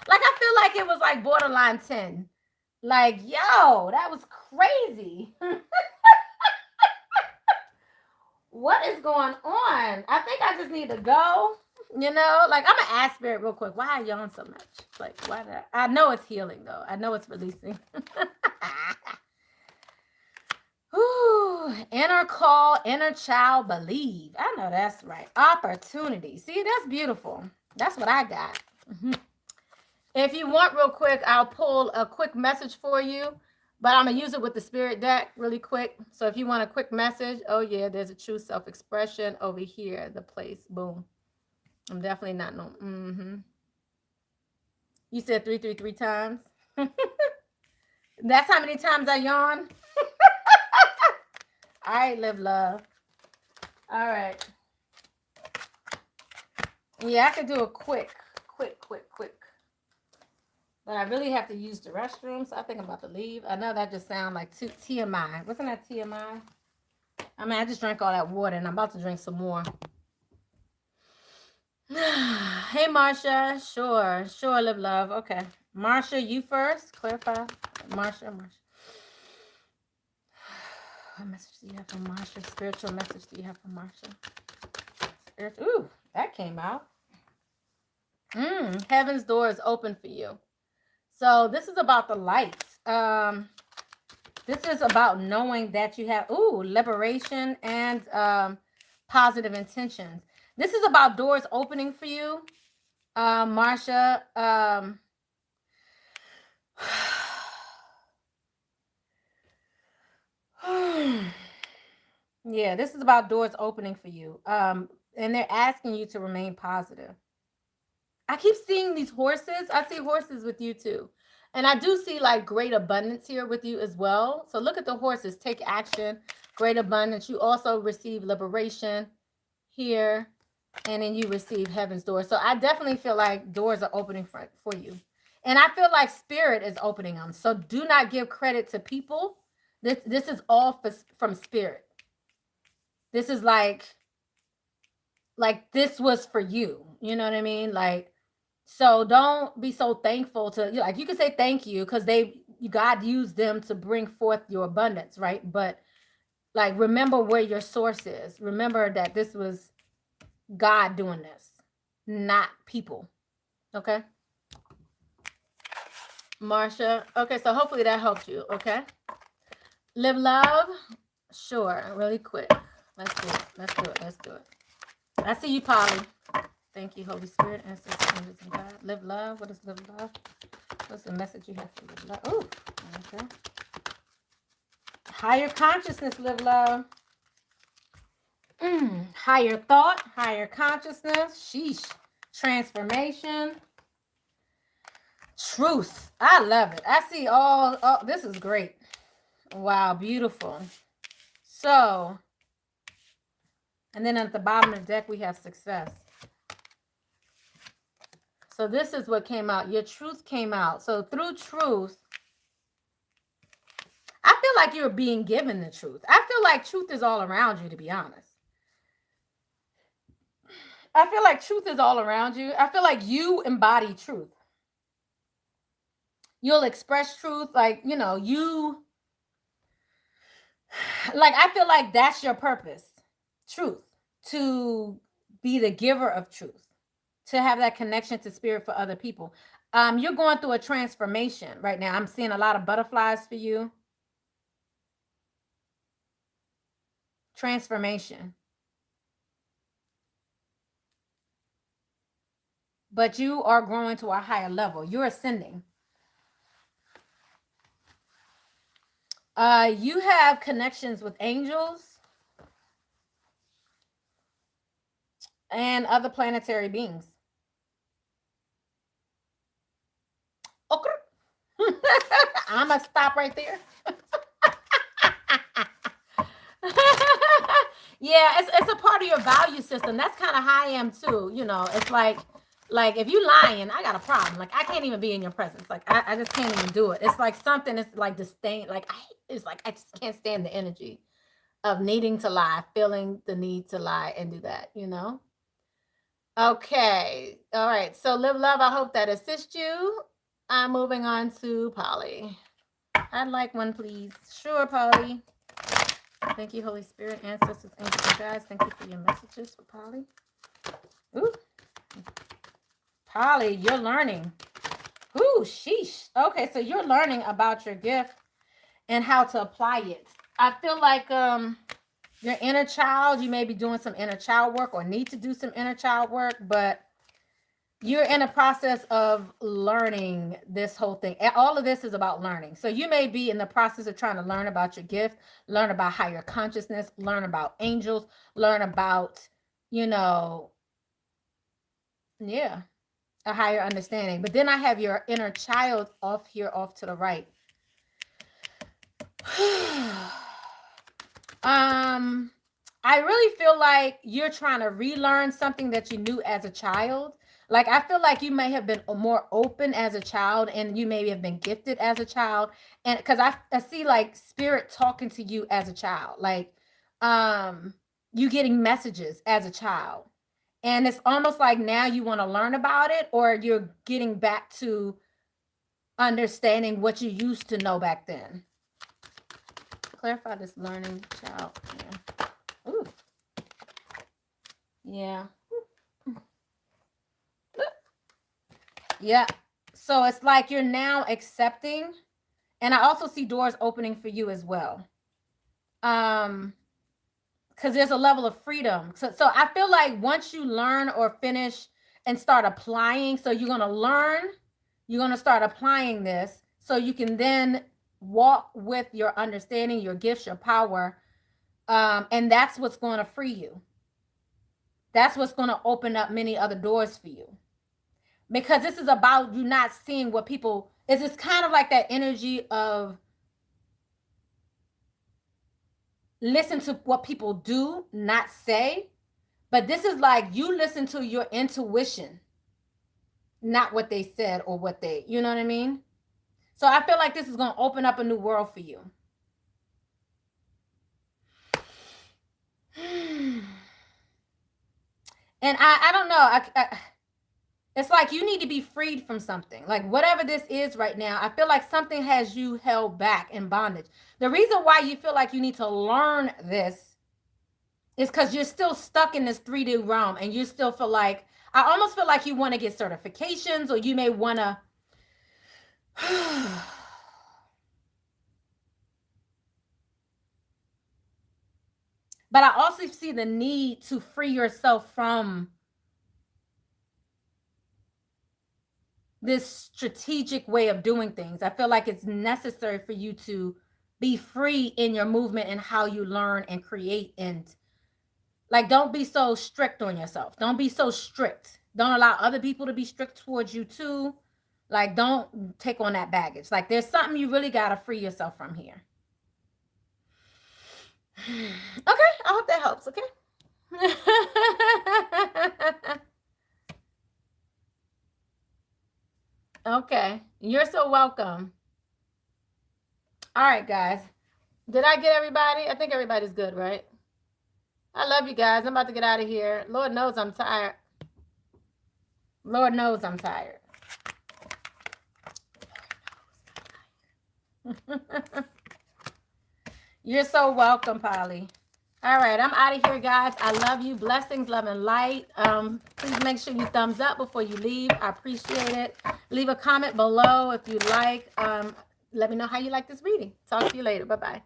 Like, I feel like it was like borderline 10. Like, yo, that was crazy. What is going on? I think I just need to go. Like, I'm going to ask Spirit real quick. Why I yawn so much? Like, why did I know it's healing, though. I know it's releasing. Ooh, inner call, inner child, believe. I know that's right. Opportunity. See, that's beautiful. That's what I got. If you want real quick, I'll pull a quick message for you, but I'm going to use it with the spirit deck really quick. So if you want a quick message, oh yeah, there's a true self-expression over here, the place. Boom. I'm definitely not no. You said 333 times. That's how many times I yawn. All right, live love. All right. Yeah, I could do a quick. But I really have to use the restroom, so I think I'm about to leave. I know that just sounds like TMI. Wasn't that TMI? I mean, I just drank all that water, and I'm about to drink some more. Hey, Marsha. Sure, live love. Okay. Marsha, you first. Clarify. Marsha. What message do you have from Marsha? Spiritual message do you have from Marsha? Ooh, that came out. Heaven's door is open for you. So this is about the light. This is about knowing that you have, liberation and positive intentions. This is about doors opening for you, Marsha. Yeah, this is about doors opening for you. And they're asking you to remain positive. I keep seeing these horses. I see horses with you too. And I do see like great abundance here with you as well. So look at the horses. Take action, great abundance. You also receive liberation here. And then you receive heaven's door. So I definitely feel like doors are opening for you. And I feel like spirit is opening them. So do not give credit to people. This is all from spirit. This is like this was for you. You know what I mean? Like, so don't be so thankful to, like, you can say thank you because God used them to bring forth your abundance, right? But like, remember where your source is. Remember that this was God doing this, not people. Okay. Marsha. Okay. So hopefully that helped you. Okay. Live love. Sure. Really quick. Let's do it. Let's do it. Let's do it. I see you, Polly. Thank you, Holy Spirit, ancestors, angels, and God. Live love. What is live love? What's the message you have for live love? Oh, okay. Higher consciousness, live love. Higher thought, higher consciousness. Sheesh. Transformation. Truth. I love it. I see all this is great. Wow, beautiful. So, and then at the bottom of the deck, we have success. So this is what came out. Your truth came out. So through truth, I feel like you're being given the truth. I feel like truth is all around you, to be honest. I feel like truth is all around you. I feel like you embody truth. You'll express truth. Like, you, like, I feel like that's your purpose. Truth. To be the giver of truth. To have that connection to spirit for other people. You're going through a transformation right now. I'm seeing a lot of butterflies for you. Transformation. But you are growing to a higher level. You're ascending. You have connections with angels and other planetary beings. Okay. I'm going to stop right there. Yeah, it's a part of your value system. That's kind of how I am too. It's like if you lying, I got a problem. Like, I can't even be in your presence. Like, I just can't even do it. It's like something is like disdain. Like, it's like I just can't stand the energy of needing to lie, feeling the need to lie and do that, Okay. All right. So live love. I hope that assists you. I'm moving on to Polly. I'd like one, please. Sure, Polly. Thank you, Holy Spirit, ancestors, angels, and guides. Thank you for your messages for Polly. Ooh. Polly, you're learning. Ooh, sheesh. Okay, so you're learning about your gift and how to apply it. I feel like your inner child, you may be doing some inner child work or need to do some inner child work, but you're in a process of learning this whole thing. All of this is about learning. So you may be in the process of trying to learn about your gift, learn about higher consciousness, learn about angels, learn about, a higher understanding. But then I have your inner child off here, off to the right. I really feel like you're trying to relearn something that you knew as a child. Like, I feel like you may have been more open as a child and you maybe have been gifted as a child. And because I see like spirit talking to you as a child, like you getting messages as a child. And it's almost like now you want to learn about it, or you're getting back to understanding what you used to know back then. Clarify this learning child. Yeah. Ooh. Yeah. Yeah. So it's like you're now accepting And I also see doors opening for you as well. Because there's a level of freedom. So I feel like once you learn or finish and start applying, so you're going to learn, you're going to start applying this so you can then walk with your understanding, your gifts, your power. And that's what's going to free you. That's what's going to open up many other doors for you. Because this is about you not seeing what people, it's kind of like that energy of listen to what people do, not say. But this is like you listen to your intuition, not what they said or what they, you know what I mean? So I feel like this is going to open up a new world for you. And I don't know. It's like you need to be freed from something. Like whatever this is right now, I feel like something has you held back in bondage. The reason why you feel like you need to learn this is because you're still stuck in this 3D realm and you still feel like, I almost feel like you want to get certifications or you may want to. But I also see the need to free yourself from this strategic way of doing things. I feel like it's necessary for you to be free in your movement and how you learn and create. And like, don't be so strict on yourself. Don't be so strict. Don't allow other people to be strict towards you too. Like, don't take on that baggage. Like, there's something you really got to free yourself from here. Okay, I hope that helps, okay? Okay, you're so welcome. All right, guys. Did I get everybody? I think everybody's good, right? I love you guys. I'm about to get out of here. Lord knows I'm tired. Lord knows I'm tired. You're so welcome, Polly. All right, I'm out of here, guys. I love you. Blessings, love, and light. Please make sure you thumbs up before you leave. I appreciate it. Leave a comment below if you like. Let me know how you like this reading. Talk to you later. Bye-bye.